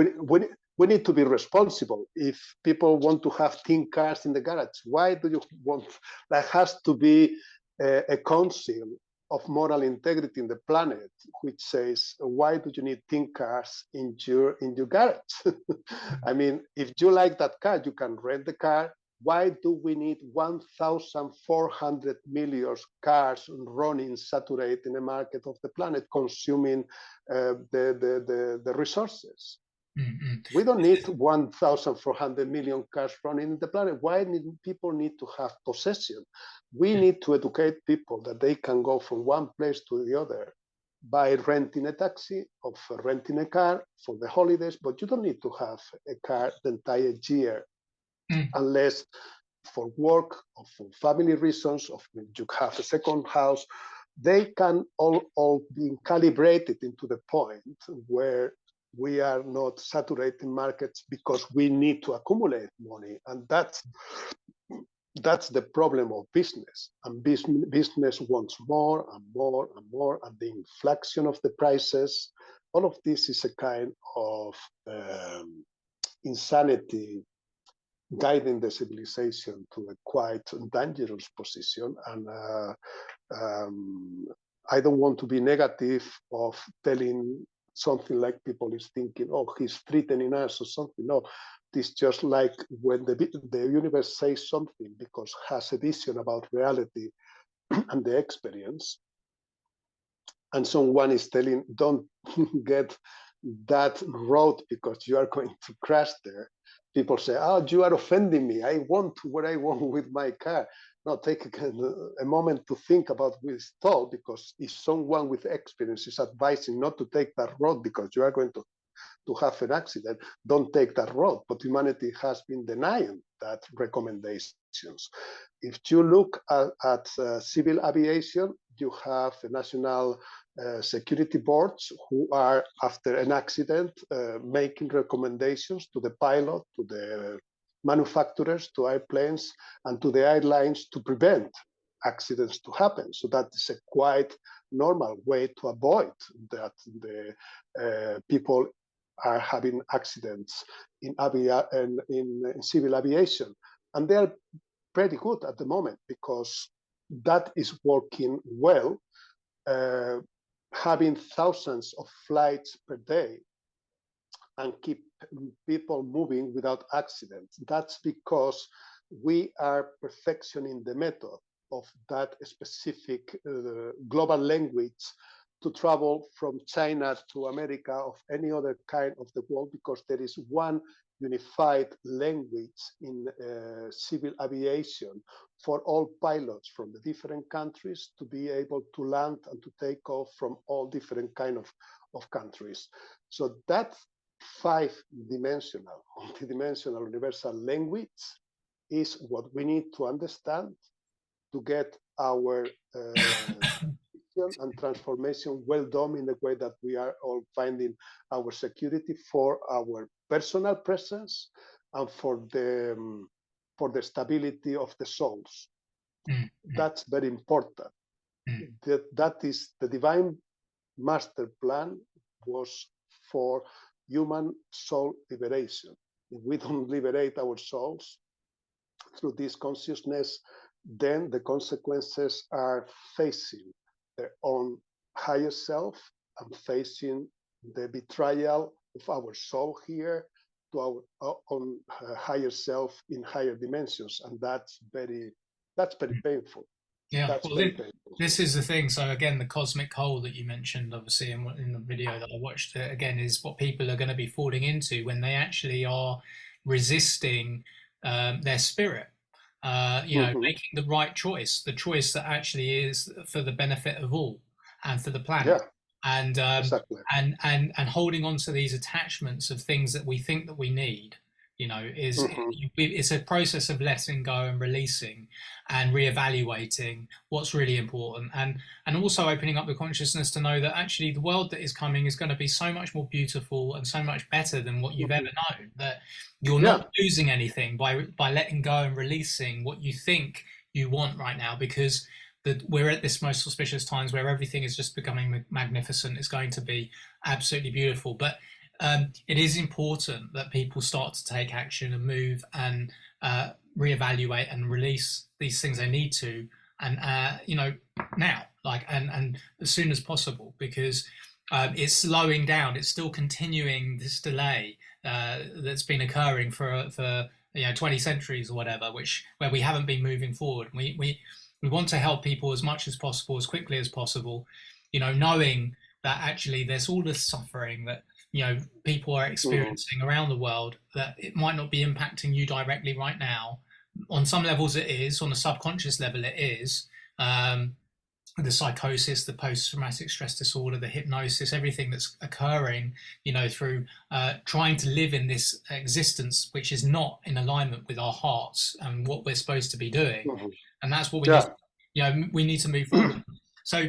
we need to be responsible. If people want to have tin cars in the garage, why do you want? There has to be a council of moral integrity in the planet, which says, why do you need tin cars in your garage? I mean, if you like that car, you can rent the car. Why do we need 1,400 million cars running, saturated in the market of the planet, consuming the resources? We don't need 1,400 million cars running in the planet. Why people need to have possession? We need to educate people that they can go from one place to the other by renting a taxi or renting a car for the holidays, but you don't need to have a car the entire year unless for work or for family reasons, or you have a second house, they can all be calibrated into the point where we are not saturating markets because we need to accumulate money. And that's the problem of business. And business wants more and more and more, and the inflation of the prices, all of this is a kind of insanity guiding the civilization to a quite dangerous position. And I don't want to be negative of telling something like people is thinking, oh, he's threatening us or something. No, it's just like when the universe says something because has a vision about reality and the experience, and someone is telling, don't get that road because you are going to crash there. People say, oh, you are offending me. I want what I want with my car. No, take a moment to think about this thought, because if someone with experience is advising not to take that road because you are going to have an accident, don't take that road. But humanity has been denying that recommendations. If you look at civil aviation, you have the national security boards who are, after an accident, making recommendations to the pilot, to the manufacturers, to airplanes, and to the airlines to prevent accidents to happen. So that is a quite normal way to avoid that the people are having accidents in civil aviation. And they are pretty good at the moment because that is working well, having thousands of flights per day and keep people moving without accidents. That's because we are perfectioning the method of that specific global language to travel from China to America, of any other kind of the world, because there is one unified language in civil aviation for all pilots from the different countries to be able to land and to take off from all different kind of countries. So that five-dimensional, multidimensional universal language is what we need to understand to get our and transformation well done in the way that we are all finding our security for our personal presence and for the stability of the souls. That's very important. That is the divine master plan was for human soul liberation. If we don't liberate our souls through this consciousness, then the consequences are facing their own higher self and facing the betrayal of our soul here to our own higher self in higher dimensions, and that's very painful. Yeah, That's well, this is the thing. So again, the cosmic hole that you mentioned, obviously, in the video that I watched, again, is what people are going to be falling into when they actually are resisting their spirit. Making the right choice, the choice that actually is for the benefit of all and for the planet. And exactly. and holding on to these attachments of things that we think that we need, it's a process of letting go and releasing and reevaluating what's really important, and also opening up the consciousness to know that actually the world that is coming is going to be so much more beautiful and so much better than what you've ever known, that you're not losing anything by letting go and releasing what you think you want right now, because we're at this most auspicious times where everything is just becoming magnificent. It's going to be absolutely beautiful, but it is important that people start to take action and move and reevaluate and release these things they need to, and now, like, and as soon as possible, because it's slowing down. It's still continuing this delay that's been occurring for 20 centuries or whatever, where we haven't been moving forward. We want to help people as much as possible, as quickly as possible, knowing that actually there's all this suffering that people are experiencing around the world, that it might not be impacting you directly right now. On some levels it is, on a subconscious level it is. The psychosis, the post-traumatic stress disorder, the hypnosis, everything that's occurring, through trying to live in this existence which is not in alignment with our hearts and what we're supposed to be doing. And that's what we need. We need to move forward. So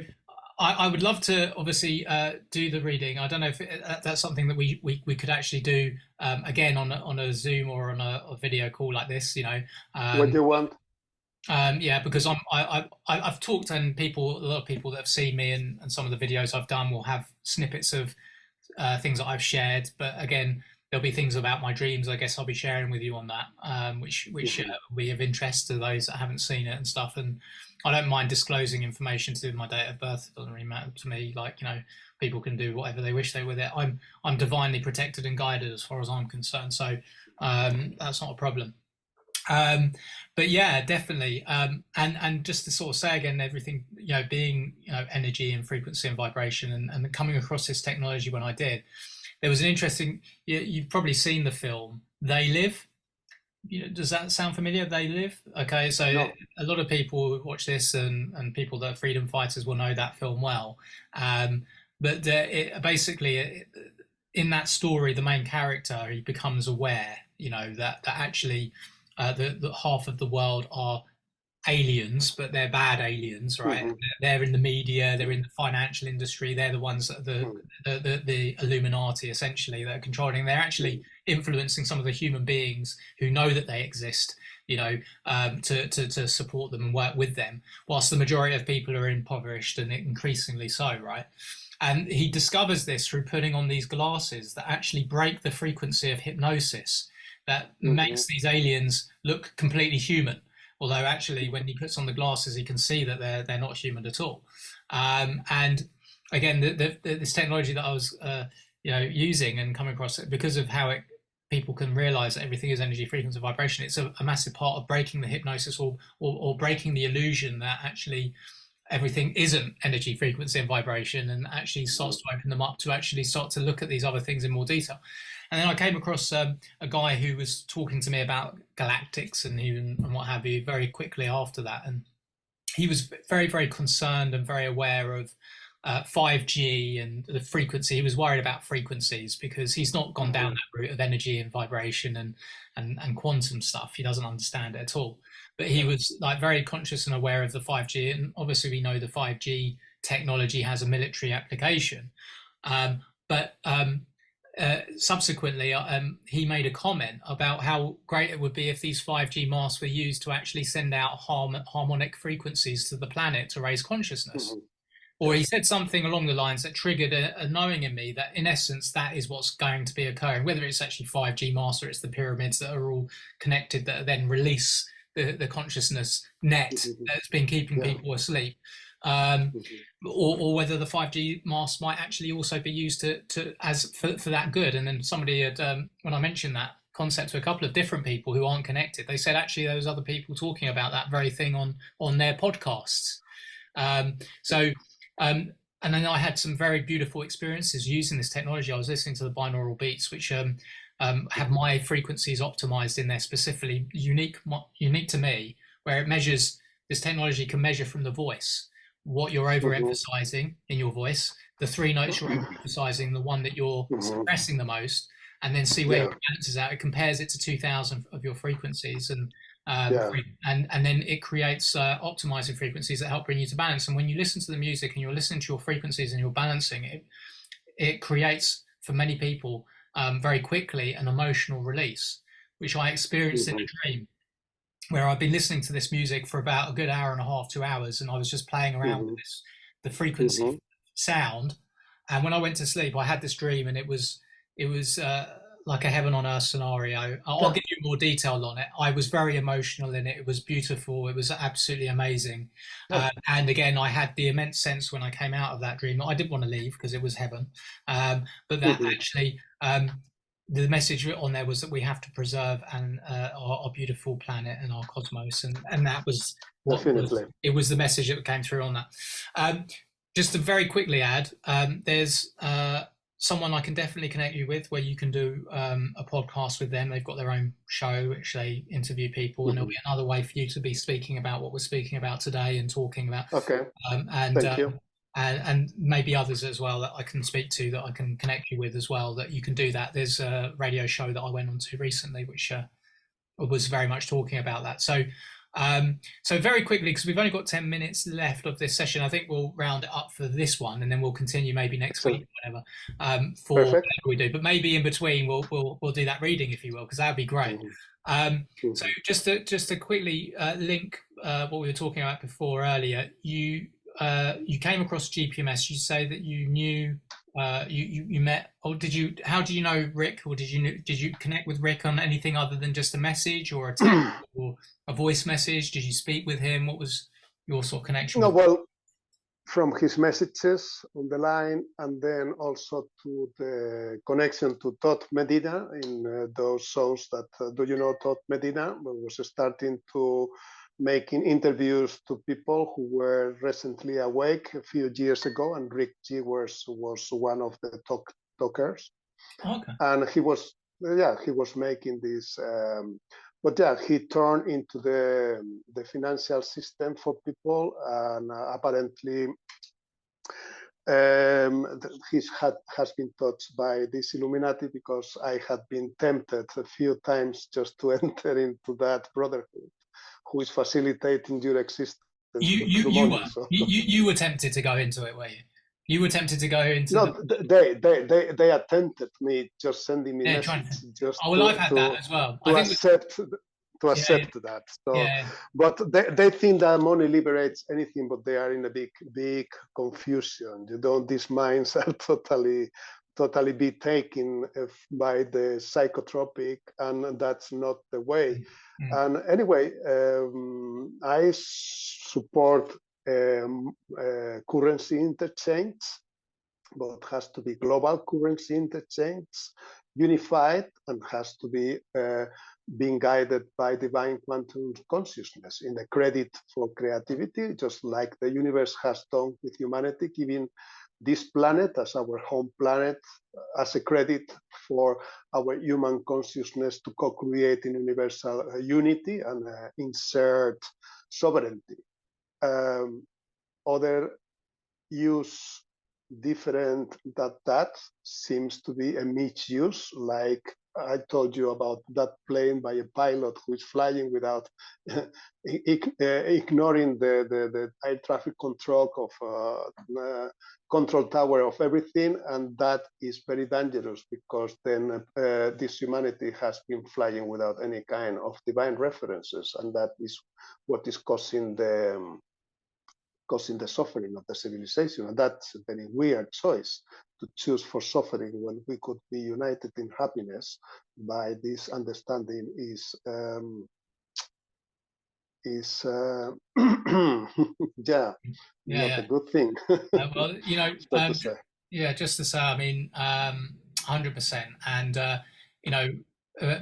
I would love to obviously do the reading. I don't know if that's something that we could actually do again on a Zoom or on a video call like this. What do you want? Yeah, because I've talked, and a lot of people that have seen me and some of the videos I've done will have snippets of things that I've shared. But again, there'll be things about my dreams. I guess I'll be sharing with you on that, which will be of interest to those that haven't seen it and stuff. And I don't mind disclosing information to do with my date of birth. It doesn't really matter to me. Like, people can do whatever they wish they with it. I'm divinely protected and guided as far as I'm concerned. So that's not a problem. But yeah, definitely. And just to sort of say again, everything, being, energy and frequency and vibration, and coming across this technology when I did, there was an interesting, you've probably seen the film They Live. Does that sound familiar? They Live. Okay, so No. a lot of people watch this, and people that are freedom fighters will know that film well. But basically, in that story, the main character, he becomes aware, that actually that half of the world are aliens, but they're bad aliens, right? Mm-hmm. They're in the media, they're in the financial industry, they're the ones that are the Illuminati, essentially, that are controlling. They're actually influencing some of the human beings who know that they exist, to support them and work with them, whilst the majority of people are impoverished, and increasingly so, right? And he discovers this through putting on these glasses that actually break the frequency of hypnosis, that makes these aliens look completely human. Although actually, when he puts on the glasses, he can see that they're not human at all. And again, this technology that I was using and coming across, because of how people can realize that everything is energy, frequency, vibration, it's a massive part of breaking the hypnosis, or breaking the illusion that actually everything isn't energy, frequency, and vibration, and actually starts to open them up to actually start to look at these other things in more detail. And then I came across a guy who was talking to me about galactics and what have you very quickly after that. And he was very, very concerned and very aware of 5G and the frequency. He was worried about frequencies because he's not gone down that route of energy and vibration and quantum stuff. He doesn't understand it at all. But he was like very conscious and aware of the 5G. And obviously we know the 5G technology has a military application. Subsequently, he made a comment about how great it would be if these 5G masks were used to actually send out harmonic frequencies to the planet to raise consciousness. Or he said something along the lines that triggered a knowing in me that, in essence, that is what's going to be occurring. Whether it's actually 5G masks or it's the pyramids that are all connected that then release the consciousness net that's been keeping people asleep. Or whether the 5G mask might actually also be used for that good. And then somebody had, when I mentioned that concept to a couple of different people who aren't connected, they said actually there was other people talking about that very thing on their podcasts. And then I had some very beautiful experiences using this technology. I was listening to the binaural beats, which have my frequencies optimized in there, specifically unique to me, where it measures. This technology can measure from the voice what you're overemphasizing in your voice, the 3 notes you're overemphasizing, the one that you're suppressing the most, and then see where it balances out. It compares it to 2,000 of your frequencies, and then it creates optimizing frequencies that help bring you to balance. And when you listen to the music and you're listening to your frequencies and you're balancing it creates for many people very quickly an emotional release, which I experienced in a dream, where I've been listening to this music for about a good hour and a half, 2 hours, and I was just playing around with the frequency sound. And when I went to sleep, I had this dream, and it was like a heaven on earth scenario. I'll give you more detail on it. I was very emotional in it. It was beautiful. It was absolutely amazing. And again, I had the immense sense when I came out of that dream that I didn't want to leave because it was heaven. But that actually, the message on there was that we have to preserve our beautiful planet and our cosmos, and that was it was the message that came through on that. Just to very quickly add, there's someone I can definitely connect you with, where you can do a podcast with them. They've got their own show which they interview people, and there'll be another way for you to be speaking about what we're speaking about today and talking about. Thank you. And maybe others as well that I can speak to, that I can connect you with as well, that you can do that. There's a radio show that I went on to recently, which was very much talking about that. So So very quickly, because we've only got 10 minutes left of this session, I think we'll round it up for this one, and then we'll continue maybe next Excellent. week, whatever, for Perfect. whatever we do. But maybe in between, we'll do that reading, if you will, because that'd be great. So just to quickly link what we were talking about before earlier, you came across GPMS. You say that you knew you met, or did you? How do you know Rick, or did you connect with Rick on anything other than just a message or a text or a voice message? Did you speak with him? What was your sort of connection? No, well, from his messages on the line, and then also to the connection to Todd Medina in those shows that, do you know Todd Medina? Was starting to making interviews to people who were recently awake a few years ago, and Rick G was one of the talkers. Okay. And he was making this, but yeah, he turned into the financial system for people, and apparently he has been touched by this Illuminati, because I had been tempted a few times just to enter into that brotherhood, who is facilitating your existence. You were tempted to go into it, were you? You were tempted to go into. No, they attempted me, just sending me messages. Just I've had that as well. To accept that. So, but they think that money liberates anything, but they are in a big confusion. These minds are totally be taken by the psychotropic, and that's not the way. And anyway, I support currency interchange, but has to be global currency interchange, unified, and has to be being guided by divine quantum consciousness in the credit for creativity, just like the universe has done with humanity, giving this planet as our home planet as a credit for our human consciousness to co-create in universal unity and insert sovereignty. Other use different that seems to be a misuse, like I told you about that plane by a pilot who is flying without ignoring the air traffic control of control tower of everything, and that is very dangerous, because then this humanity has been flying without any kind of divine references, and that is what is causing the suffering of the civilization. And that's a very weird choice, to choose for suffering when we could be united in happiness by this understanding is not a good thing. Well, just to say, I mean, 100%. And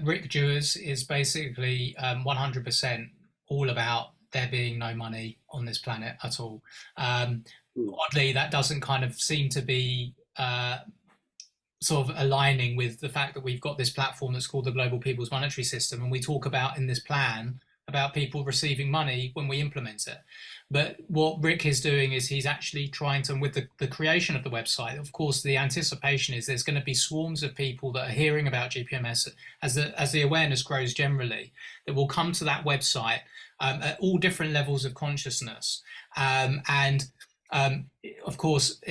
Rick Jewers is basically 100% all about there being no money on this planet at all. Oddly, that doesn't kind of seem to be sort of aligning with the fact that we've got this platform that's called the Global People's Monetary System, and we talk about in this plan about people receiving money when we implement it. But what Rick is doing is he's actually trying to, with the creation of the website, of course, the anticipation is there's going to be swarms of people that are hearing about GPMS as the awareness grows generally, that will come to that website at all different levels of consciousness. Of course,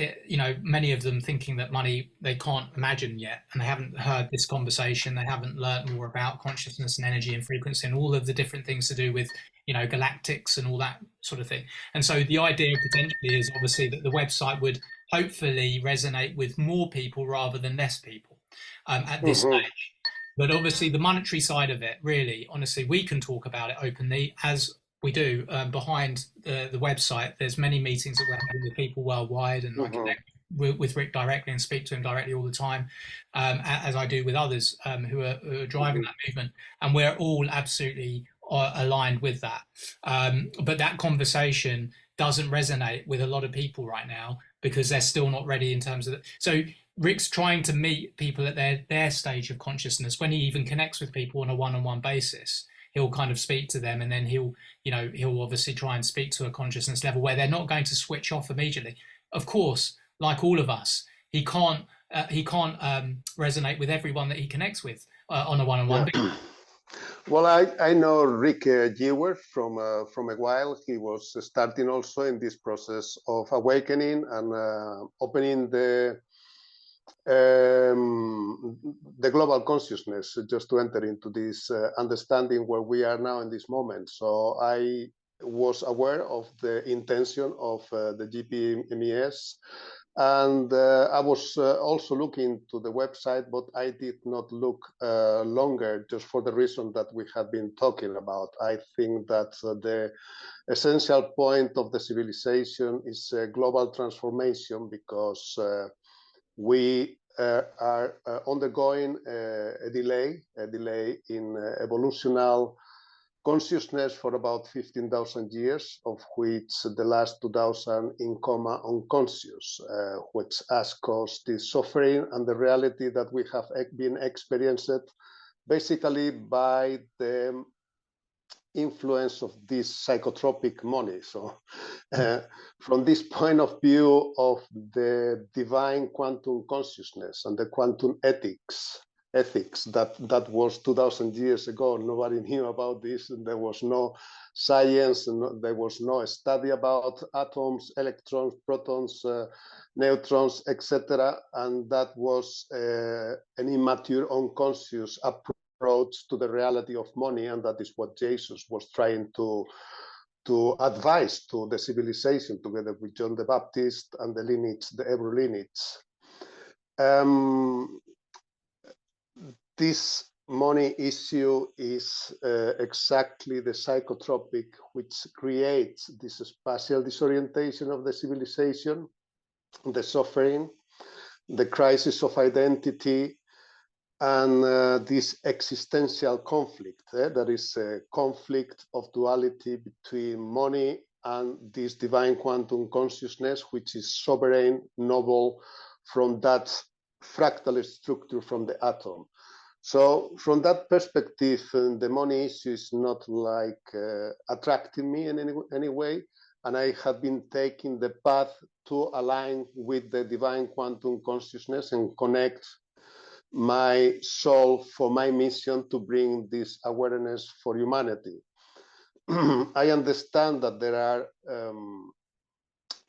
many of them thinking that money they can't imagine yet, and they haven't heard this conversation, they haven't learned more about consciousness and energy and frequency and all of the different things to do with, galactics and all that sort of thing. And so the idea potentially is obviously that the website would hopefully resonate with more people rather than less people at this stage. But obviously the monetary side of it, really, honestly, we can talk about it openly, as we do behind the website. There's many meetings that we're having with people worldwide, and I connect with Rick directly and speak to him directly all the time, as I do with others who are driving that movement, and we're all absolutely aligned with that. But that conversation doesn't resonate with a lot of people right now, because they're still not ready in terms of so Rick's trying to meet people at their stage of consciousness. When he even connects with people on a one-on-one basis, he'll kind of speak to them, and then he'll obviously try and speak to a consciousness level where they're not going to switch off immediately. Of course, like all of us, he can't resonate with everyone that he connects with on a one-on-one. Well, I know Rick Gewer from a while. He was starting also in this process of awakening and opening the global consciousness, just to enter into this understanding where we are now in this moment. So I was aware of the intention of the GPMES, and I was also looking to the website, but I did not look longer, just for the reason that we have been talking about. I think that the essential point of the civilization is global transformation, because we are undergoing a delay in evolutional consciousness for about 15,000 years, of which the last 2,000 in coma unconscious, which has caused the suffering and the reality that we have been experienced basically by the influence of this psychotropic money. So from this point of view of the divine quantum consciousness and the quantum ethics that was 2,000 years ago, nobody knew about this, and there was no science, and there was no study about atoms, electrons, protons, neutrons, etc. And that was an immature, unconscious approach to the reality of money, and that is what Jesus was trying to advise to the civilization, together with John the Baptist and the lineage, the Hebrew lineage. This money issue is exactly the psychotropic which creates this spatial disorientation of the civilization, the suffering, the crisis of identity, and this existential conflict. There is a conflict of duality between money and this divine quantum consciousness, which is sovereign, noble, from that fractal structure from the atom. So from that perspective, the money issue is not like attracting me in any way. And I have been taking the path to align with the divine quantum consciousness and connect my soul for my mission to bring this awareness for humanity. I understand that there are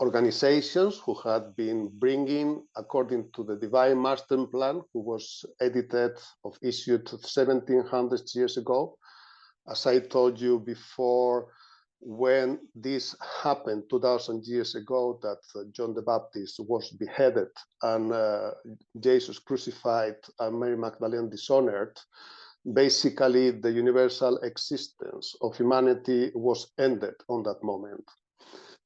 organizations who had been bringing, according to the Divine Master Plan, who was edited or issued 1700 years ago. As I told you before, when this happened 2,000 years ago, that John the Baptist was beheaded and Jesus crucified and Mary Magdalene dishonored, basically the universal existence of humanity was ended on that moment.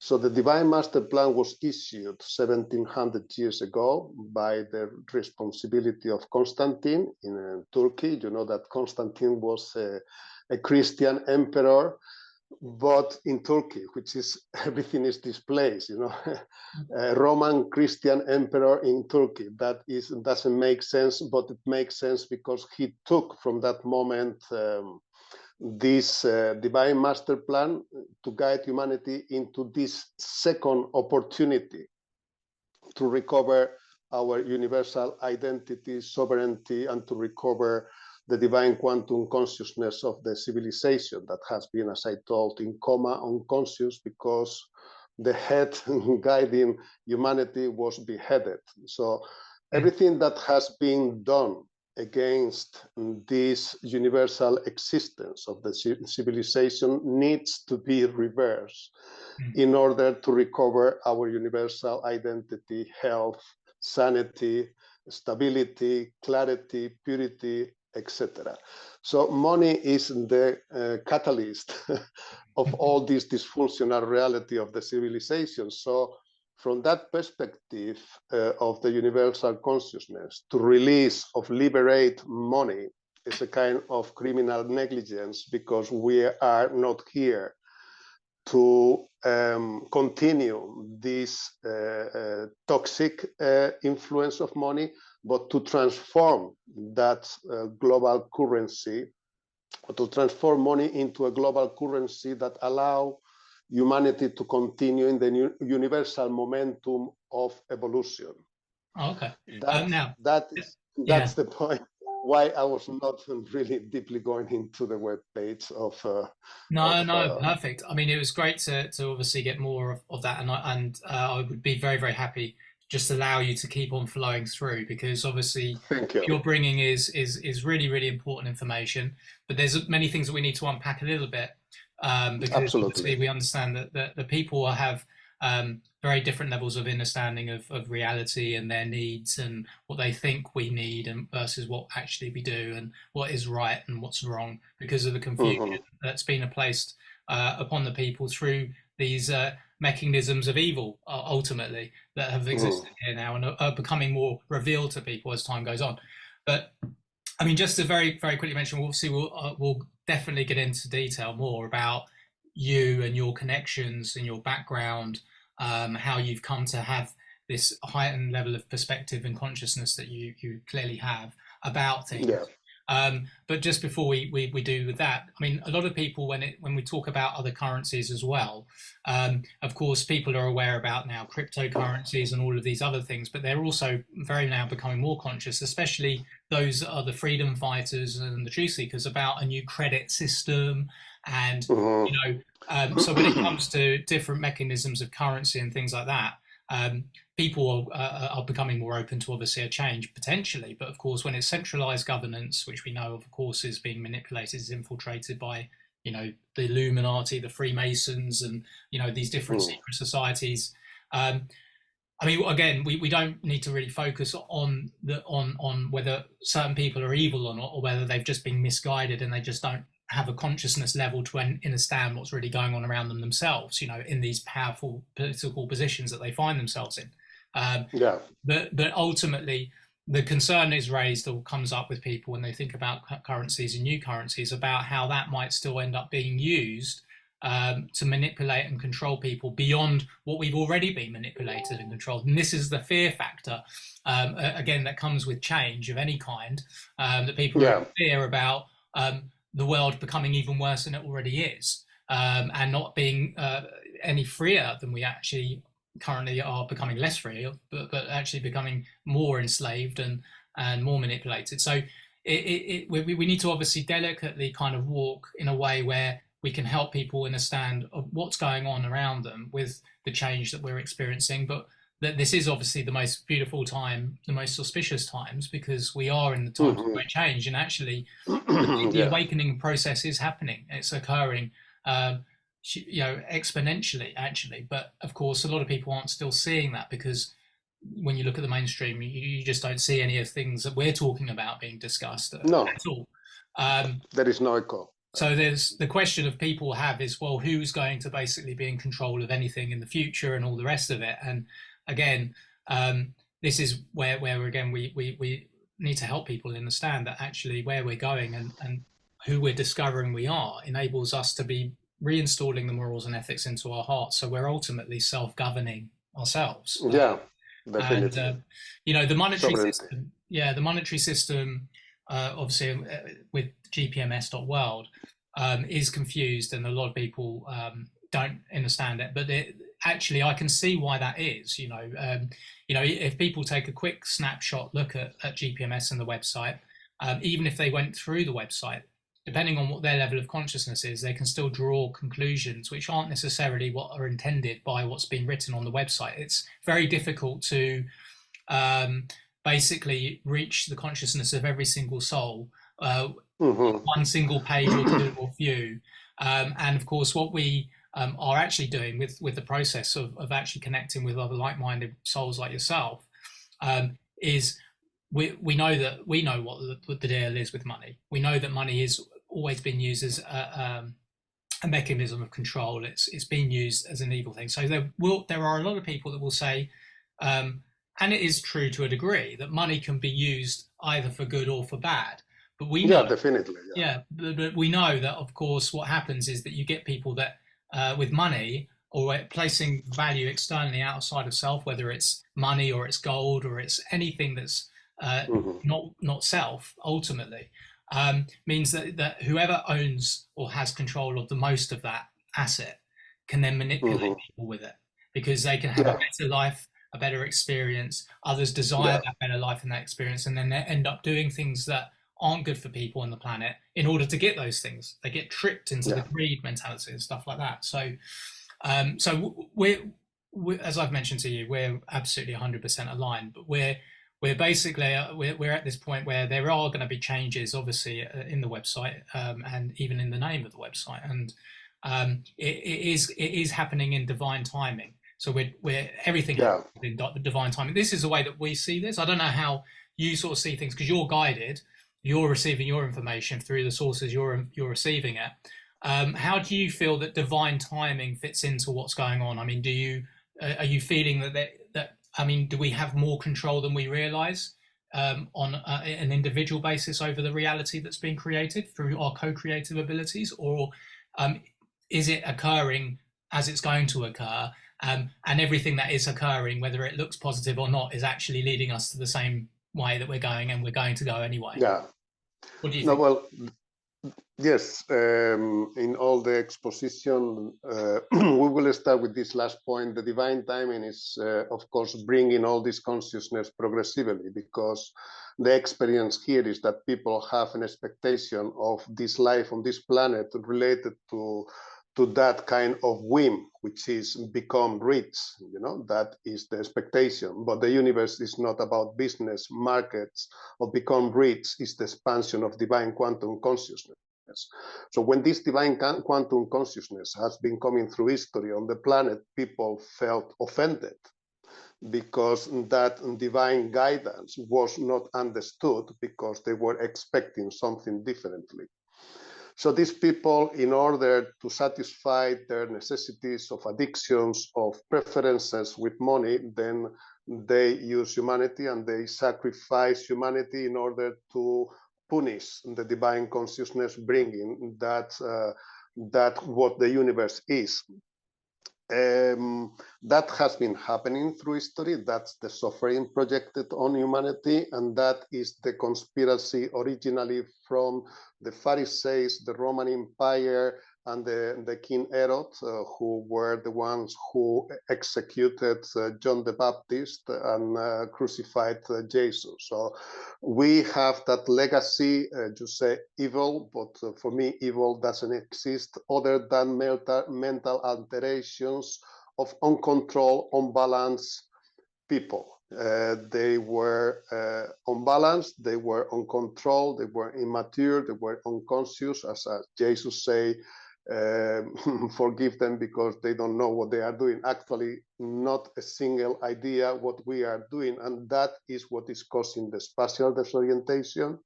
So the Divine Master Plan was issued 1700 years ago by the responsibility of Constantine in Turkey. You know that Constantine was a Christian emperor, but in Turkey, which is, everything is displaced, you know, a Roman Christian emperor in Turkey. That doesn't make sense, but it makes sense because he took from that moment this Divine Master Plan to guide humanity into this second opportunity to recover our universal identity, sovereignty, and to recover the divine quantum consciousness of the civilization that has been, as I told, in coma unconscious because the head guiding humanity was beheaded. So everything that has been done against this universal existence of the civilization needs to be reversed in order to recover our universal identity, health, sanity, stability, clarity, purity, etc. So money is the catalyst of all this dysfunctional reality of the civilization. So from that perspective of the universal consciousness, to release or liberate money is a kind of criminal negligence, because we are not here to continue this toxic influence of money, but to transform that global currency, or to transform money into a global currency that allow humanity to continue in the universal momentum of evolution. Okay. That's the point. why I was not really deeply going into the web page of No, perfect. I mean, it was great to obviously get more of that, and I would be very, very happy just allow you to keep on flowing through, because obviously thank what you. you're bringing is really, really important information. But there's many things that we need to unpack a little bit, because Absolutely. obviously we understand that the people have very different levels of understanding of reality and their needs and what they think we need and versus what actually we do and what is right and what's wrong, because of the confusion Mhm. that's been placed upon the people through these mechanisms of evil, ultimately, that have Mhm. existed here now and are becoming more revealed to people as time goes on. But I mean, just to very, very quickly mention, obviously, we'll definitely get into detail more about you and your connections and your background, how you've come to have this heightened level of perspective and consciousness that you clearly have about things. Yeah. But just before we do with that, I mean, a lot of people when we talk about other currencies as well, of course, people are aware about now cryptocurrencies and all of these other things, but they're also very now becoming more conscious, especially those that are the freedom fighters and the truth seekers, about a new credit system and Mhm. you know. So when it comes to different mechanisms of currency and things like that, um, people are becoming more open to obviously a change potentially. But of course, when it's centralized governance, which we know, of course, is being manipulated, is infiltrated by the Illuminati, the Freemasons, and these different Mhm. secret societies. Um, I mean, again, we don't need to really focus on whether certain people are evil or not, or whether they've just been misguided and they just don't have a consciousness level to understand what's really going on around them themselves. In these powerful political positions that they find themselves in. Yeah. But ultimately, the concern is raised or comes up with people when they think about currencies and new currencies about how that might still end up being used to manipulate and control people beyond what we've already been manipulated and controlled. And this is the fear factor, again, that comes with change of any kind, that people are in Yeah. fear about the world becoming even worse than it already is, and not being any freer than we actually currently are, becoming less free, but actually becoming more enslaved and more manipulated. So we need to obviously delicately kind of walk in a way where we can help people understand what's going on around them with the change that we're experiencing. But that this is obviously the most beautiful time, the most auspicious times, because we are in the times of Mhm. great change, and actually the Yeah. awakening process is happening. It's occurring, exponentially, actually. But of course, a lot of people aren't still seeing that, because when you look at the mainstream, you just don't see any of things that we're talking about being discussed No, at all. Um, there is no echo. so there's the question of people have is, well, who's going to basically be in control of anything in the future and all the rest of it? And again, this is where again we need to help people understand that actually where we're going and who we're discovering we are enables us to be reinstalling the morals and ethics into our hearts. So we're ultimately self-governing ourselves. Yeah, And definitely. the monetary Sovereignty. system, yeah, the monetary system, obviously with gpms.world, is confused, and a lot of people don't understand it. But actually, I can see why that is. If people take a quick snapshot look at GPMS and the website, even if they went through the website, depending on what their level of consciousness is, they can still draw conclusions which aren't necessarily what are intended by what's been written on the website. It's very difficult to um, basically reach the consciousness of every single soul, Mhm. one single page or two or few. And of course, what we are actually doing with the process of actually connecting with other like-minded souls like yourself, is we know that we know what the deal is with money. We know that money is always been used as a mechanism of control. It's been used as an evil thing. So there are a lot of people that will say, and it is true to a degree, that money can be used either for good or for bad. But we know, Yeah, definitely. Yeah. yeah, but we know that of course what happens is that you get people that with money or placing value externally outside of self, whether it's money or it's gold or it's anything that's Mhm. not self ultimately, means that whoever owns or has control of the most of that asset can then manipulate Mhm. people with it, because they can have a Yeah. better life, a better experience. Others desire Yeah. that better life and that experience, and then they end up doing things that aren't good for people on the planet in order to get those things. They get tricked into the Yeah. greed mentality and stuff like that. So, we're, as I've mentioned to you, we're absolutely 100% aligned, but we're basically we're at this point where there are going to be changes, obviously, in the website, and even in the name of the website, and it is happening in divine timing. So we're everything Yeah. in divine timing. This is the way that we see this. I don't know how you sort of see things, because you're guided, you're receiving your information through the sources you're receiving it. How do you feel that divine timing fits into what's going on? I mean, are you feeling that I mean, do we have more control than we realize on an individual basis over the reality that's been created through our co-creative abilities, or is it occurring as it's going to occur? And everything that is occurring, whether it looks positive or not, is actually leading us to the same way that we're going, and we're going to go anyway. Yeah. What do you No, think? well, yes, in all the exposition, we will start with this last point. The divine timing is, of course, bringing all this consciousness progressively, because the experience here is that people have an expectation of this life on this planet related to that kind of whim, which is become rich. That is the expectation. But the universe is not about business, markets, or become rich. It's the expansion of divine quantum consciousness. So when this divine quantum consciousness has been coming through history on the planet, people felt offended because that divine guidance was not understood, because they were expecting something differently. So these people, in order to satisfy their necessities of addictions, of preferences with money, then they use humanity and they sacrifice humanity in order to punish the divine consciousness, bringing that what the universe is. That has been happening through history. That's the suffering projected on humanity, and that is the conspiracy originally from the Pharisees, the Roman Empire, and the King Herod, who were the ones who executed John the Baptist and crucified Jesus. So we have that legacy. You say evil, but for me, evil doesn't exist other than mental alterations of uncontrolled, unbalanced people. They were unbalanced, they were uncontrolled, they were immature, they were unconscious, as Jesus say, forgive them because they don't know what they are doing. Actually, not a single idea what we are doing, and that is what is causing the spatial disorientation,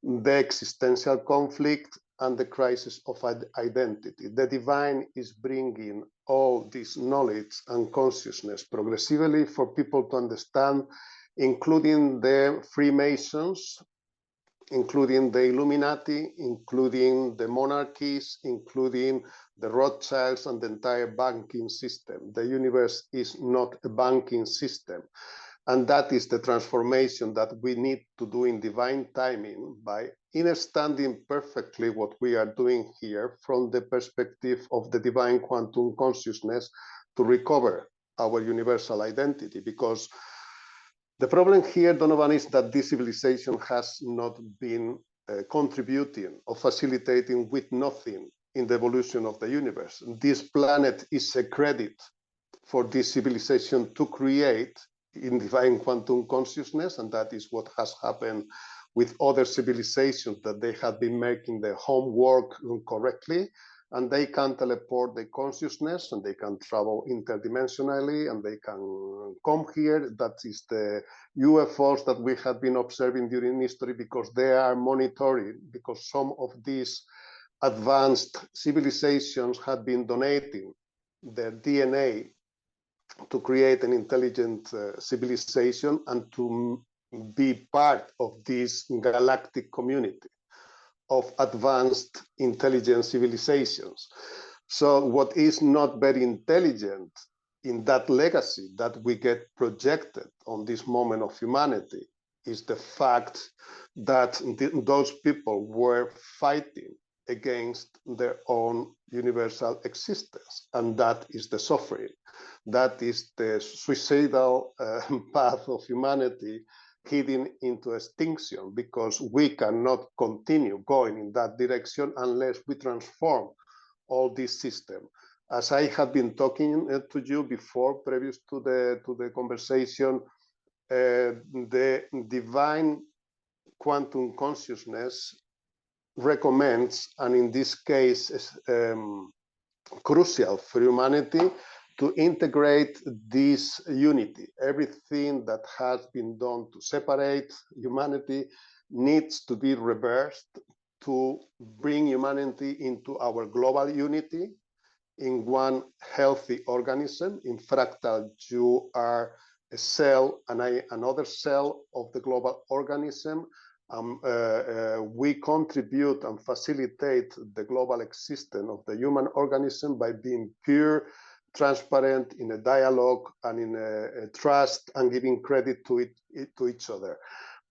the existential conflict, and the crisis of identity. The divine is bringing all this knowledge and consciousness progressively for people to understand, including the Freemasons, including the Illuminati, including the monarchies, including the Rothschilds and the entire banking system. The universe is not a banking system. And that is the transformation that we need to do in divine timing, by understanding perfectly what we are doing here from the perspective of the divine quantum consciousness, to recover our universal identity. Because the problem here, Donovan, is that this civilization has not been contributing or facilitating with nothing in the evolution of the universe. This planet is a credit for this civilization to create in divine quantum consciousness, and that is what has happened with other civilizations, that they have been making their homework correctly, and they can teleport their consciousness, and they can travel interdimensionally, and they can come here. That is the UFOs that we have been observing during history, because they are monitoring, because some of these advanced civilizations have been donating their DNA to create an intelligent civilization and to be part of this galactic community of advanced intelligent civilizations. So what is not very intelligent in that legacy that we get projected on this moment of humanity is the fact that those people were fighting against their own universal existence, and that is the suffering. That is the suicidal path of humanity heading into extinction, because we cannot continue going in that direction unless we transform all this system. As I have been talking to you before, previous to the conversation, the divine quantum consciousness recommends, and in this case is crucial for humanity, to integrate this unity. Everything that has been done to separate humanity needs to be reversed to bring humanity into our global unity in one healthy organism. In fractal, you are a cell and another cell of the global organism. We contribute and facilitate the global existence of the human organism by being pure, transparent, in a dialogue and in a trust, and giving credit to each other.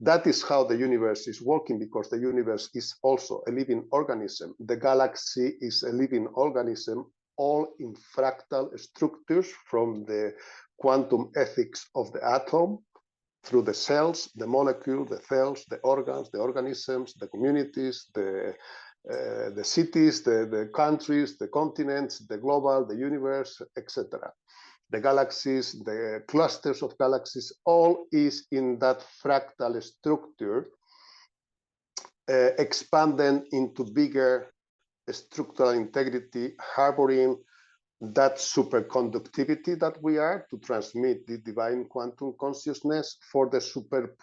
That is how the universe is working, because the universe is also a living organism. The galaxy is a living organism, all in fractal structures, from the quantum ethics of the atom, through the cells, the molecule, the cells, the organs, the organisms, the communities, the cities, the countries, the continents, the global, the universe, etc. The galaxies, the clusters of galaxies, all is in that fractal structure, expanding into bigger structural integrity, harboring that superconductivity that we are, to transmit the divine quantum consciousness for the super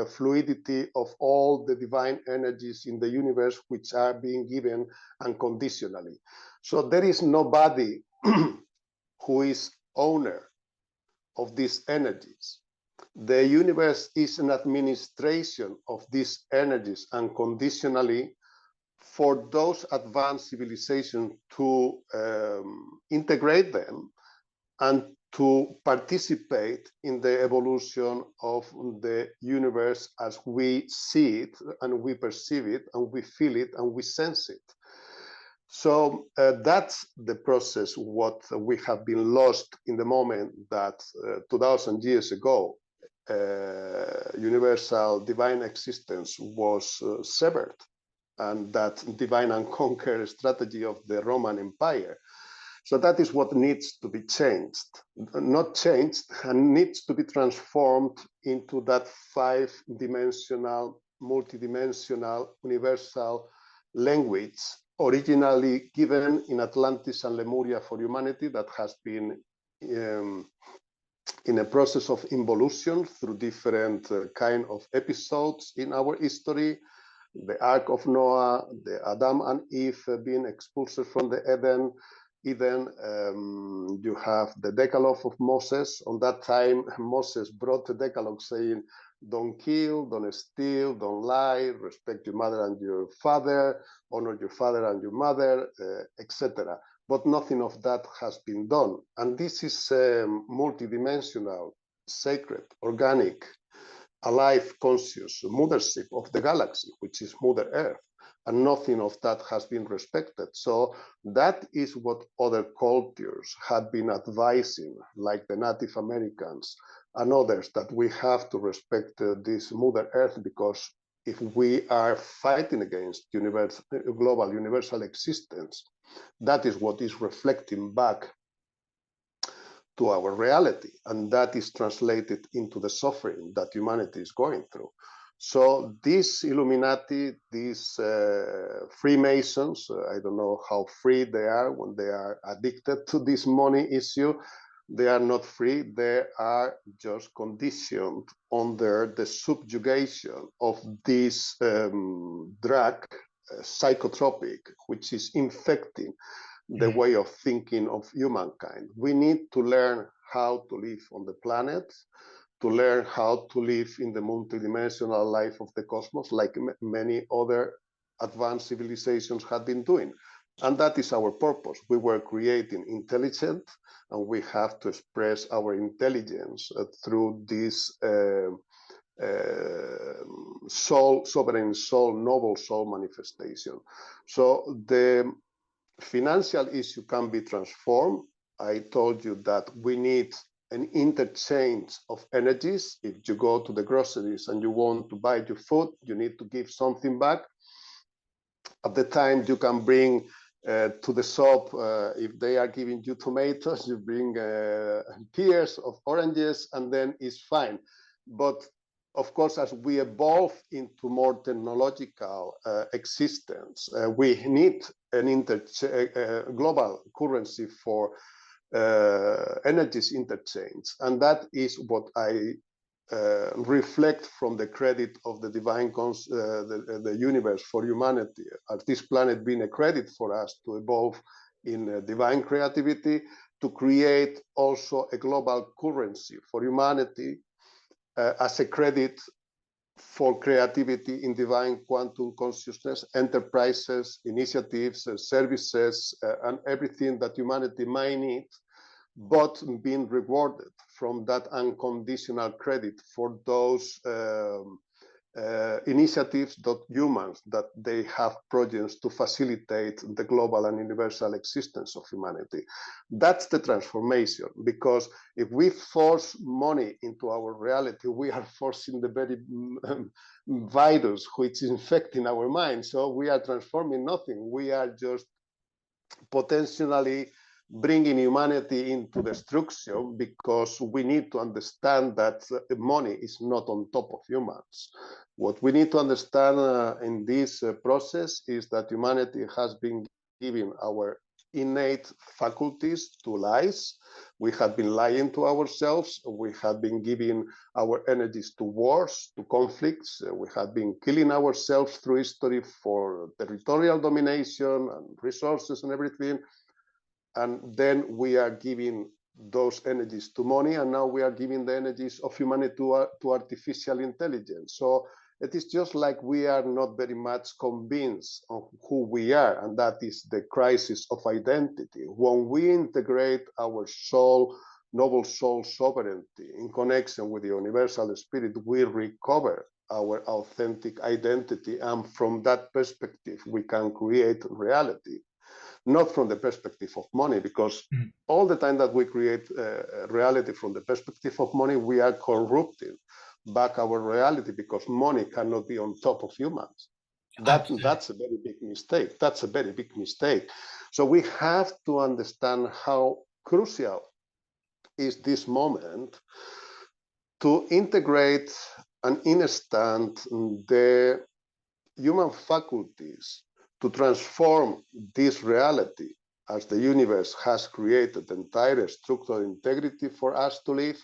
fluidity of all the divine energies in the universe, which are being given unconditionally. So there is nobody who is owner of these energies. The universe is an administration of these energies unconditionally for those advanced civilizations to integrate them and to participate in the evolution of the universe as we see it, and we perceive it, and we feel it, and we sense it. So that's the process, what we have been lost in the moment that 2000 years ago, universal divine existence was severed, and that divine and conquer strategy of the Roman Empire. So that is what needs to be changed, not changed, and needs to be transformed into that 5-dimensional, multidimensional, universal language, originally given in Atlantis and Lemuria for humanity, that has been in a process of involution through different kind of episodes in our history. The Ark of Noah, the Adam and Eve being expulsed from the Eden. You have the Decalogue of Moses. On that time, Moses brought the Decalogue saying, don't kill, don't steal, don't lie, respect your mother and your father, honor your father and your mother, etc. But nothing of that has been done. And this is multidimensional, sacred, organic, alive, conscious mothership of the galaxy, which is Mother Earth, and nothing of that has been respected. So that is what other cultures had been advising, like the Native Americans and others, that we have to respect this Mother Earth, because if we are fighting against global universal existence, that is what is reflecting back to our reality, and that is translated into the suffering that humanity is going through. So these Illuminati, these Freemasons, I don't know how free they are when they are addicted to this money issue. They are not free, they are just conditioned under the subjugation of this drug, psychotropic, which is infecting the way of thinking of humankind. We need to learn how to live on the planet, to learn how to live in the multidimensional life of the cosmos, like many other advanced civilizations have been doing. And that is our purpose. We were creating intelligent, and we have to express our intelligence through this soul, sovereign soul, noble soul manifestation. So the financial issue can be transformed. I told you that we need an interchange of energies. If you go to the groceries and you want to buy your food, you need to give something back. At the time you can bring to the shop, if they are giving you tomatoes, you bring pears of oranges, and then it's fine. But of course, as we evolve into more technological existence, we need an global currency for energies interchange. And that is what I reflect from the credit of the divine the universe for humanity, as this planet being a credit for us to evolve in divine creativity, to create also a global currency for humanity as a credit for creativity in divine quantum consciousness, enterprises, initiatives, services, and everything that humanity might need, but being rewarded from that unconditional credit for those initiatives that humans, that they have projects to facilitate the global and universal existence of humanity. That's the transformation, because if we force money into our reality, we are forcing the very virus which is infecting our mind. So we are transforming nothing. We are just potentially bringing humanity into destruction, because we need to understand that money is not on top of humans. What we need to understand in this process is that humanity has been given our innate faculties to lies. We have been lying to ourselves. We have been giving our energies to wars, to conflicts. We have been killing ourselves through history for territorial domination and resources and everything. And then we are giving those energies to money, and now we are giving the energies of humanity to artificial intelligence. So it is just like we are not very much convinced of who we are, and that is the crisis of identity. When we integrate our soul, noble soul sovereignty in connection with the universal spirit, we recover our authentic identity, and from that perspective, we can create reality. Not from the perspective of money, because all the time that we create reality from the perspective of money, we are corrupting back our reality, because money cannot be on top of humans. That's a very big mistake. That's a very big mistake. So we have to understand how crucial is this moment to integrate and understand the human faculties to transform this reality, as the universe has created the entire structural integrity for us to live.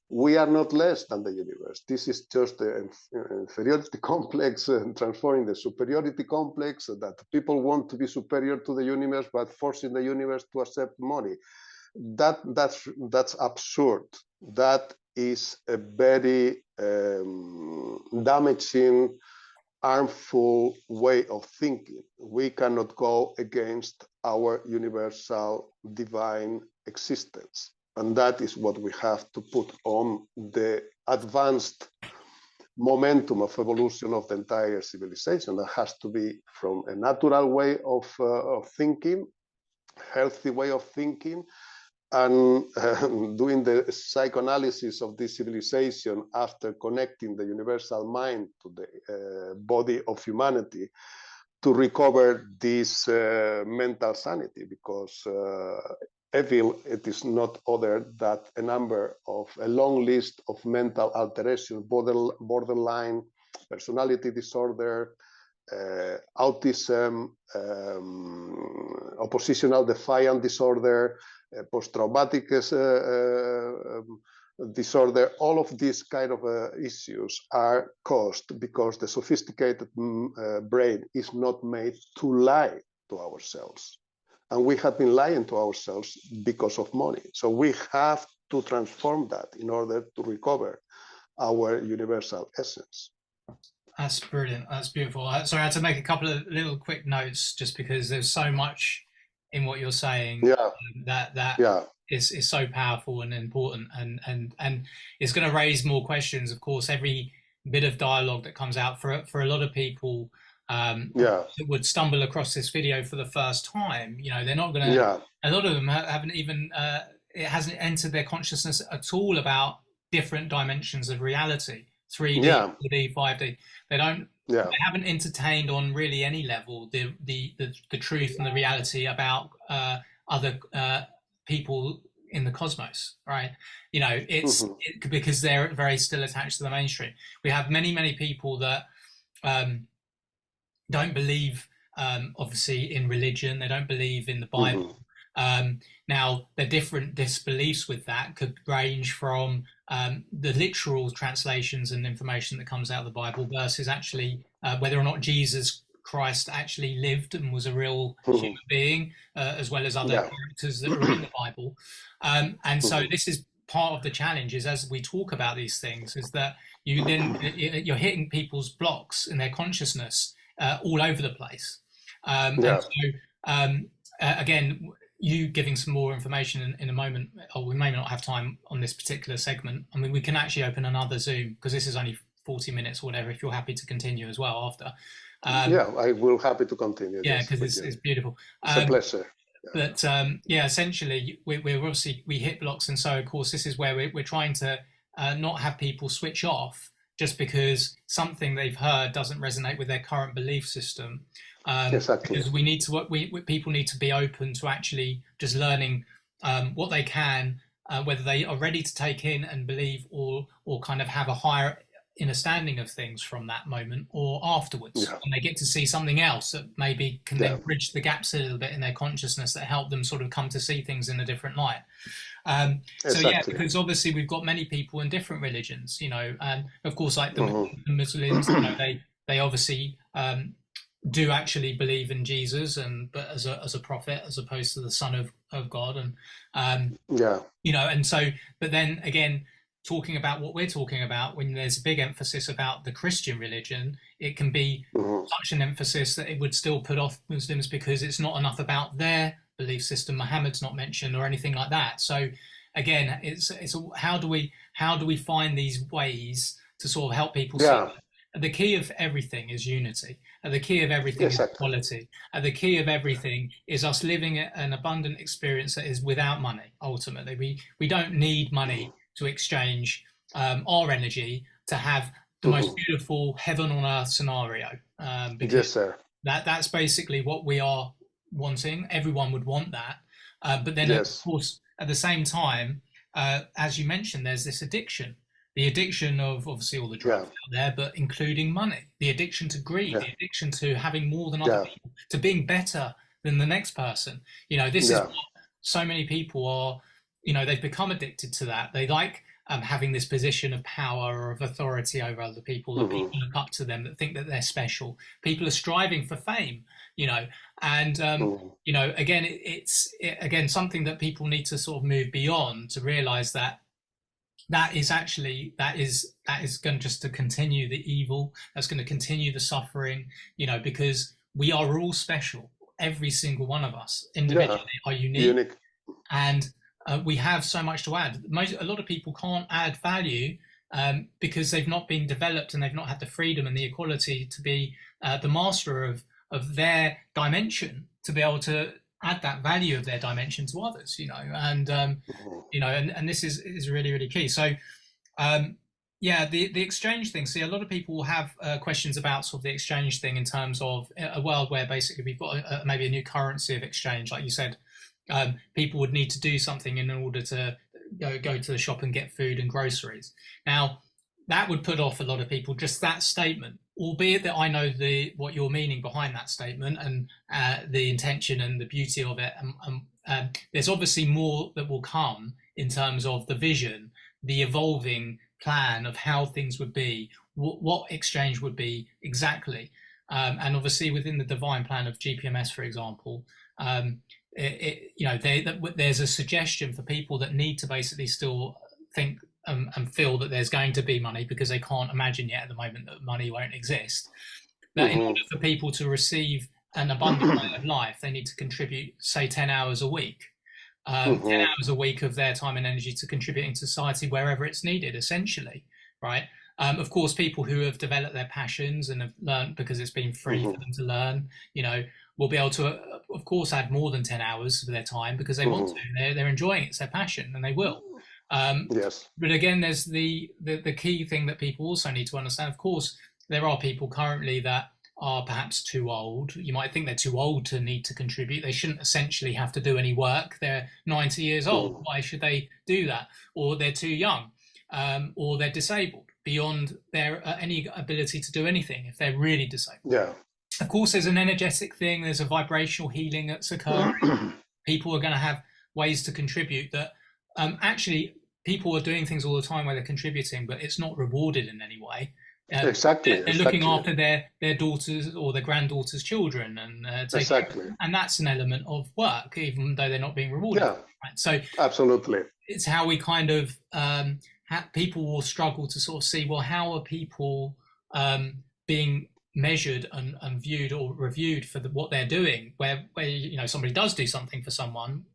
We are not less than the universe. This is just the inferiority complex, transforming the superiority complex, that people want to be superior to the universe, but forcing the universe to accept money. That's absurd. That is a very damaging, harmful way of thinking. We cannot go against our universal divine existence. And that is what we have to put on the advanced momentum of evolution of the entire civilization. That has to be from a natural way of thinking, healthy way of thinking, and doing the psychoanalysis of this civilization after connecting the universal mind to the body of humanity, to recover this mental sanity, because evil, it is not other than a long list of mental alterations, borderline personality disorder, autism, oppositional defiant disorder, post-traumatic disorder. All of these kind of issues are caused because the sophisticated brain is not made to lie to ourselves. And we have been lying to ourselves because of money. So we have to transform that in order to recover our universal essence. That's brilliant. That's beautiful. Sorry, I had to make a couple of little quick notes just because there's so much in what you're saying that is so powerful and important, and it's going to raise more questions. Of course, every bit of dialogue that comes out for a lot of people that would stumble across this video for the first time, they're not going to. A lot of them haven't even it hasn't entered their consciousness at all about different dimensions of reality, 3D, Yeah. 4D, 5D. They don't. Yeah. They haven't entertained on really any level the truth and the reality about other people in the cosmos, right? You know, because they're very still attached to the mainstream. We have many people that don't believe, obviously, in religion. They don't believe in the Bible. Now, the different disbeliefs with that could range from the literal translations and information that comes out of the Bible versus actually whether or not Jesus Christ actually lived and was a real human being, as well as other characters that are in the Bible. And so this is part of the challenge, is as we talk about these things, is that you're hitting people's blocks in their consciousness all over the place. And so, again, you giving some more information in a moment, or we may not have time on this particular segment. I mean, we can actually open another Zoom because this is only 40 minutes or whatever, if you're happy to continue as well after. Yeah, I will happy to continue. Yeah, because it's beautiful. It's a pleasure. But yeah, essentially, we're obviously, we hit blocks. And so, of course, this is where we're trying to not have people switch off just because something they've heard doesn't resonate with their current belief system. Exactly. Because we need to, people need to be open to actually just learning what they can, whether they are ready to take in and believe, or kind of have a higher understanding of things from that moment or afterwards. And they get to see something else that maybe can then bridge the gaps a little bit in their consciousness that help them sort of come to see things in a different light. So yeah, because obviously we've got many people in different religions, you know, and of course, like the Muslims, you know, they obviously do actually believe in Jesus, but as a prophet, as opposed to the Son of God, and you know, and so, but then again, talking about what we're talking about, when there's a big emphasis about the Christian religion, it can be such an emphasis that it would still put off Muslims because it's not enough about their belief system. Muhammad's not mentioned or anything like that. So again, it's how do we find these ways to sort of help people see that? The key of everything is unity. The key of everything is equality. The key of everything is us living an abundant experience that is without money. Ultimately, we don't need money to exchange our energy to have the most beautiful heaven on earth scenario. Because that's basically what we are wanting. Everyone would want that. But then, of course, at the same time, as you mentioned, there's this addiction. The addiction of obviously all the drugs out there, but including money, the addiction to greed, the addiction to having more than other people, to being better than the next person. You know, this is what so many people are, you know, they've become addicted to that. They like having this position of power or of authority over other people, that people look up to them, that think that they're special. People are striving for fame, you know, and, you know, again, it's again, something that people need to sort of move beyond to realize that that is going to continue the evil. That's going to continue the suffering, you know, because we are all special. Every single one of us individually are unique. And we have so much to add. A lot of people can't add value because they've not been developed and they've not had the freedom and the equality to be the master of their dimension, to be able to add that value of their dimension to others, you know, and you know, and this is really, really key. So yeah, the exchange thing. See, a lot of people will have questions about sort of the exchange thing in terms of a world where basically we've got maybe a new currency of exchange, like you said. People would need to do something in order to go to the shop and get food and groceries. Now, that would put off a lot of people, just that statement, albeit that I know what you're meaning behind that statement and the intention and the beauty of it. There's obviously more that will come in terms of the vision, the evolving plan of how things would be, what exchange would be exactly. And obviously within the divine plan of GPMS, for example, you know, there's a suggestion for people that need to basically still think and feel that there's going to be money, because they can't imagine yet at the moment that money won't exist. That in order for people to receive an abundant way of life, they need to contribute, say, 10 hours a week. 10 hours a week of their time and energy to contributing to society wherever it's needed, essentially, right? Of course, people who have developed their passions and have learned because it's been free for them to learn, you know, will be able to, of course, add more than 10 hours of their time because they want to. They're enjoying it. It's their passion, and they will. Yes. But again, there's the key thing that people also need to understand. Of course, there are people currently that are perhaps too old. You might think they're too old to need to contribute. They shouldn't essentially have to do any work. They're 90 years old. Why should they do that? Or they're too young, or they're disabled beyond their any ability to do anything if they're really disabled. Yeah. Of course, there's an energetic thing. There's a vibrational healing that's occurring. People are going to have ways to contribute that actually people are doing things all the time where they're contributing, but it's not rewarded in any way. Exactly. They're looking after their daughters or their granddaughters' children, and and that's an element of work, even though they're not being rewarded. Yeah. Right? So absolutely, it's how we kind of people will struggle to sort of see, well, how are people being measured and viewed or reviewed for what they're doing? Where somebody does do something for someone,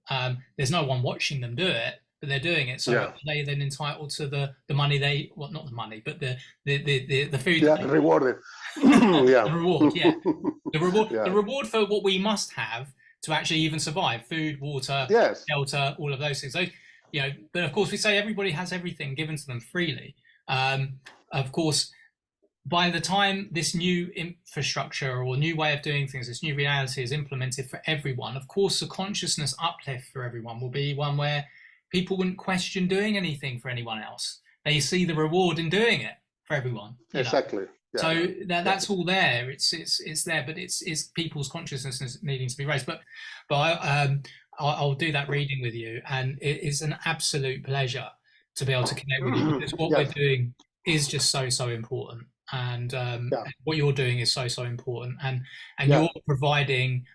there's no one watching them do it, but they're doing it. So are they then entitled to the money not the money, but the food? Yeah, rewarded. The reward, the reward for what we must have to actually even survive: food, water, shelter, all of those things. Those, but of course we say everybody has everything given to them freely. Of course, by the time this new infrastructure or new way of doing things, this new reality is implemented for everyone, of course the consciousness uplift for everyone will be one where people wouldn't question doing anything for anyone else. They see the reward in doing it for everyone. Exactly. Yeah. So that's all there. It's there, but it's people's consciousness needing to be raised. But I'll do that reading with you, and it is an absolute pleasure to be able to connect with you, because what we're doing is just so important, and what you're doing is so important, and you're providing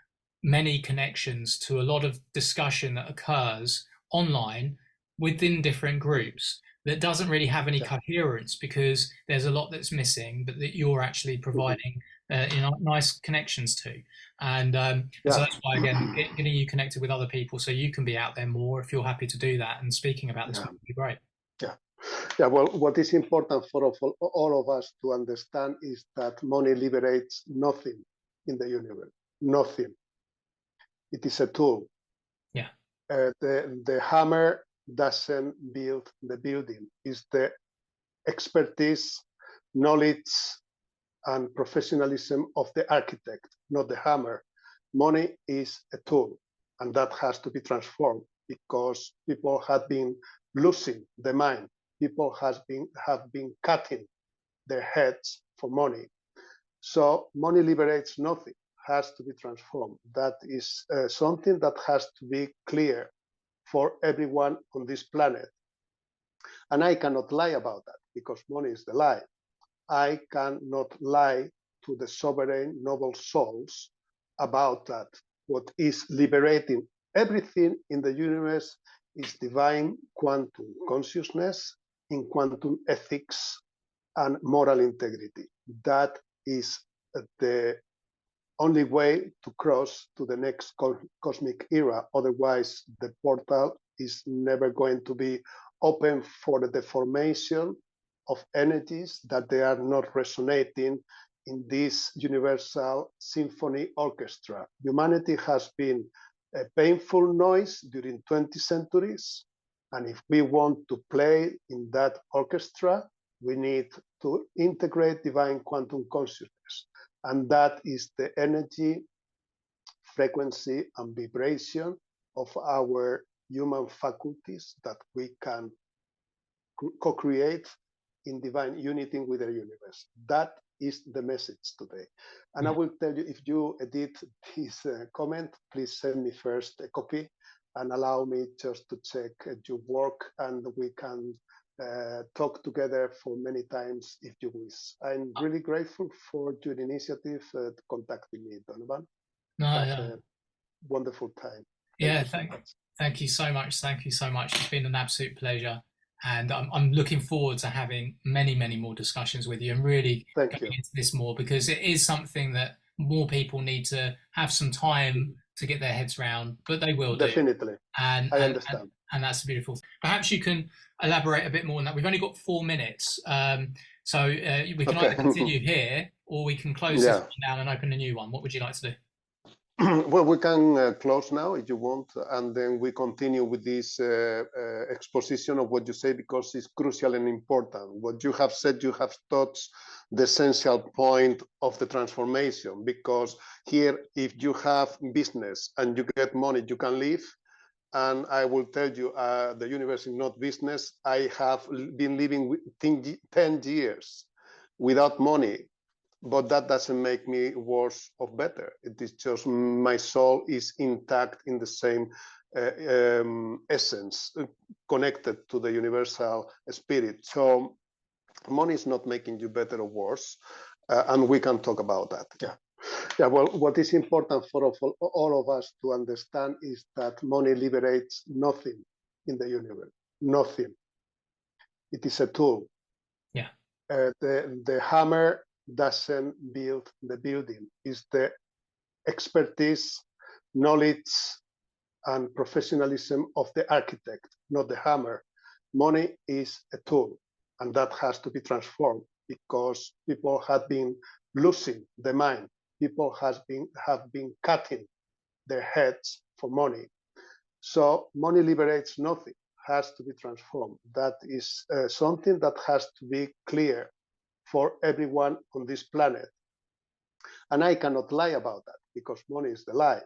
many connections to a lot of discussion that occurs online within different groups that doesn't really have any coherence, because there's a lot that's missing, but that you're actually providing nice connections to. And so that's why, again, getting you connected with other people so you can be out there more, if you're happy to do that, and speaking about this would be great. Well, what is important for all of us to understand is that money liberates nothing in the universe. Nothing. It is a tool. The hammer doesn't build the building. It's the expertise, knowledge, and professionalism of the architect, not the hammer. Money is a tool, and that has to be transformed, because people have been losing the mind. People have been cutting their heads for money. So money liberates nothing, has to be transformed. That is something that has to be clear for everyone on this planet. And I cannot lie about that, because money is the lie. I cannot lie to the sovereign noble souls about that. What is liberating everything in the universe is divine quantum consciousness in quantum ethics and moral integrity. That is the only way to cross to the next cosmic era. Otherwise, the portal is never going to be open for the deformation of energies that they are not resonating in this universal symphony orchestra. Humanity has been a painful noise during 20 centuries. And if we want to play in that orchestra, we need to integrate divine quantum consciousness. And that is the energy, frequency, and vibration of our human faculties that we can co-create in divine unity with the universe. That is the message today. And I will tell you, if you edit this comment, please send me first a copy and allow me just to check your work, and we can talk together for many times if you wish. I'm really grateful for your initiative contacting me, Donovan. A wonderful time. Thank you so much. Thank you so much. It's been an absolute pleasure. And I'm looking forward to having many more discussions with you, and really going into this more, because it is something that more people need to have some time to get their heads around, but they will do. Definitely. And I understand. And that's beautiful. Perhaps you can elaborate a bit more on that. We've only got 4 minutes. So we can either continue here, or we can close this one down and open a new one. What would you like to do? Well, we can close now if you want, and then we continue with this exposition of what you say, because it's crucial and important. What you have said, you have touched the essential point of the transformation, because here, if you have business and you get money, you can live. And I will tell you, the universe is not business. I have been living 10 years without money, but that doesn't make me worse or better. It is just my soul is intact in the same essence, connected to the universal spirit. So money is not making you better or worse, and we can talk about that. Yeah, well, what is important for all of us to understand is that money liberates nothing in the universe, nothing. It is a tool. Yeah. The hammer doesn't build the building. It's the expertise, knowledge, and professionalism of the architect, not the hammer. Money is a tool, and that has to be transformed, because people have been losing the mind. People have been cutting their heads for money. So money liberates nothing, has to be transformed. That is something that has to be clear for everyone on this planet. And I cannot lie about that, because money is the lie.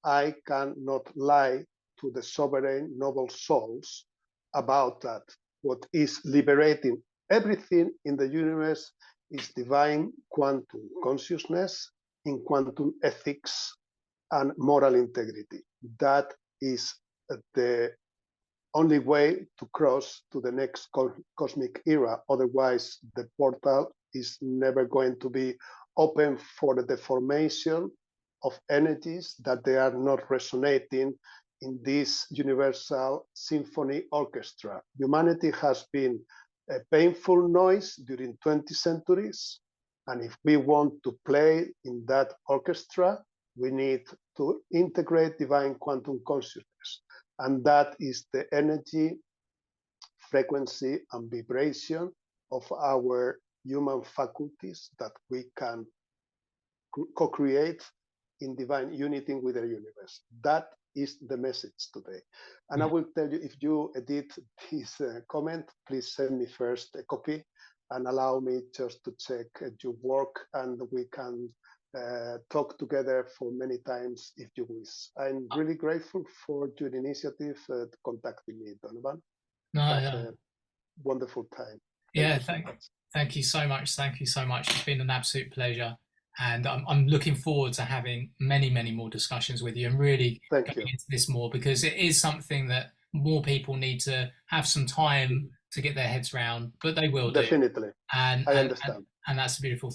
I cannot lie to the sovereign noble souls about that. What is liberating everything in the universe is divine quantum consciousness in quantum ethics and moral integrity. That is the only way to cross to the next cosmic era. Otherwise, the portal is never going to be open for the deformation of energies that they are not resonating in this universal symphony orchestra. Humanity has been a painful noise during 20 centuries. And if we want to play in that orchestra, we need to integrate divine quantum consciousness. And that is the energy, frequency, and vibration of our human faculties that we can co-create in divine unity with the universe. That is the message today. And I will tell you, if you edit this comment, please send me first a copy and allow me just to check your work, and we can talk together for many times if you wish. I'm really grateful for your initiative contacting me, Donovan. A wonderful time. Thank you so much. Thank you so much. It's been an absolute pleasure. And I'm looking forward to having many, many more discussions with you and really going into this more, because it is something that more people need to have some time to get their heads around, but they will definitely. And I understand. And that's a beautiful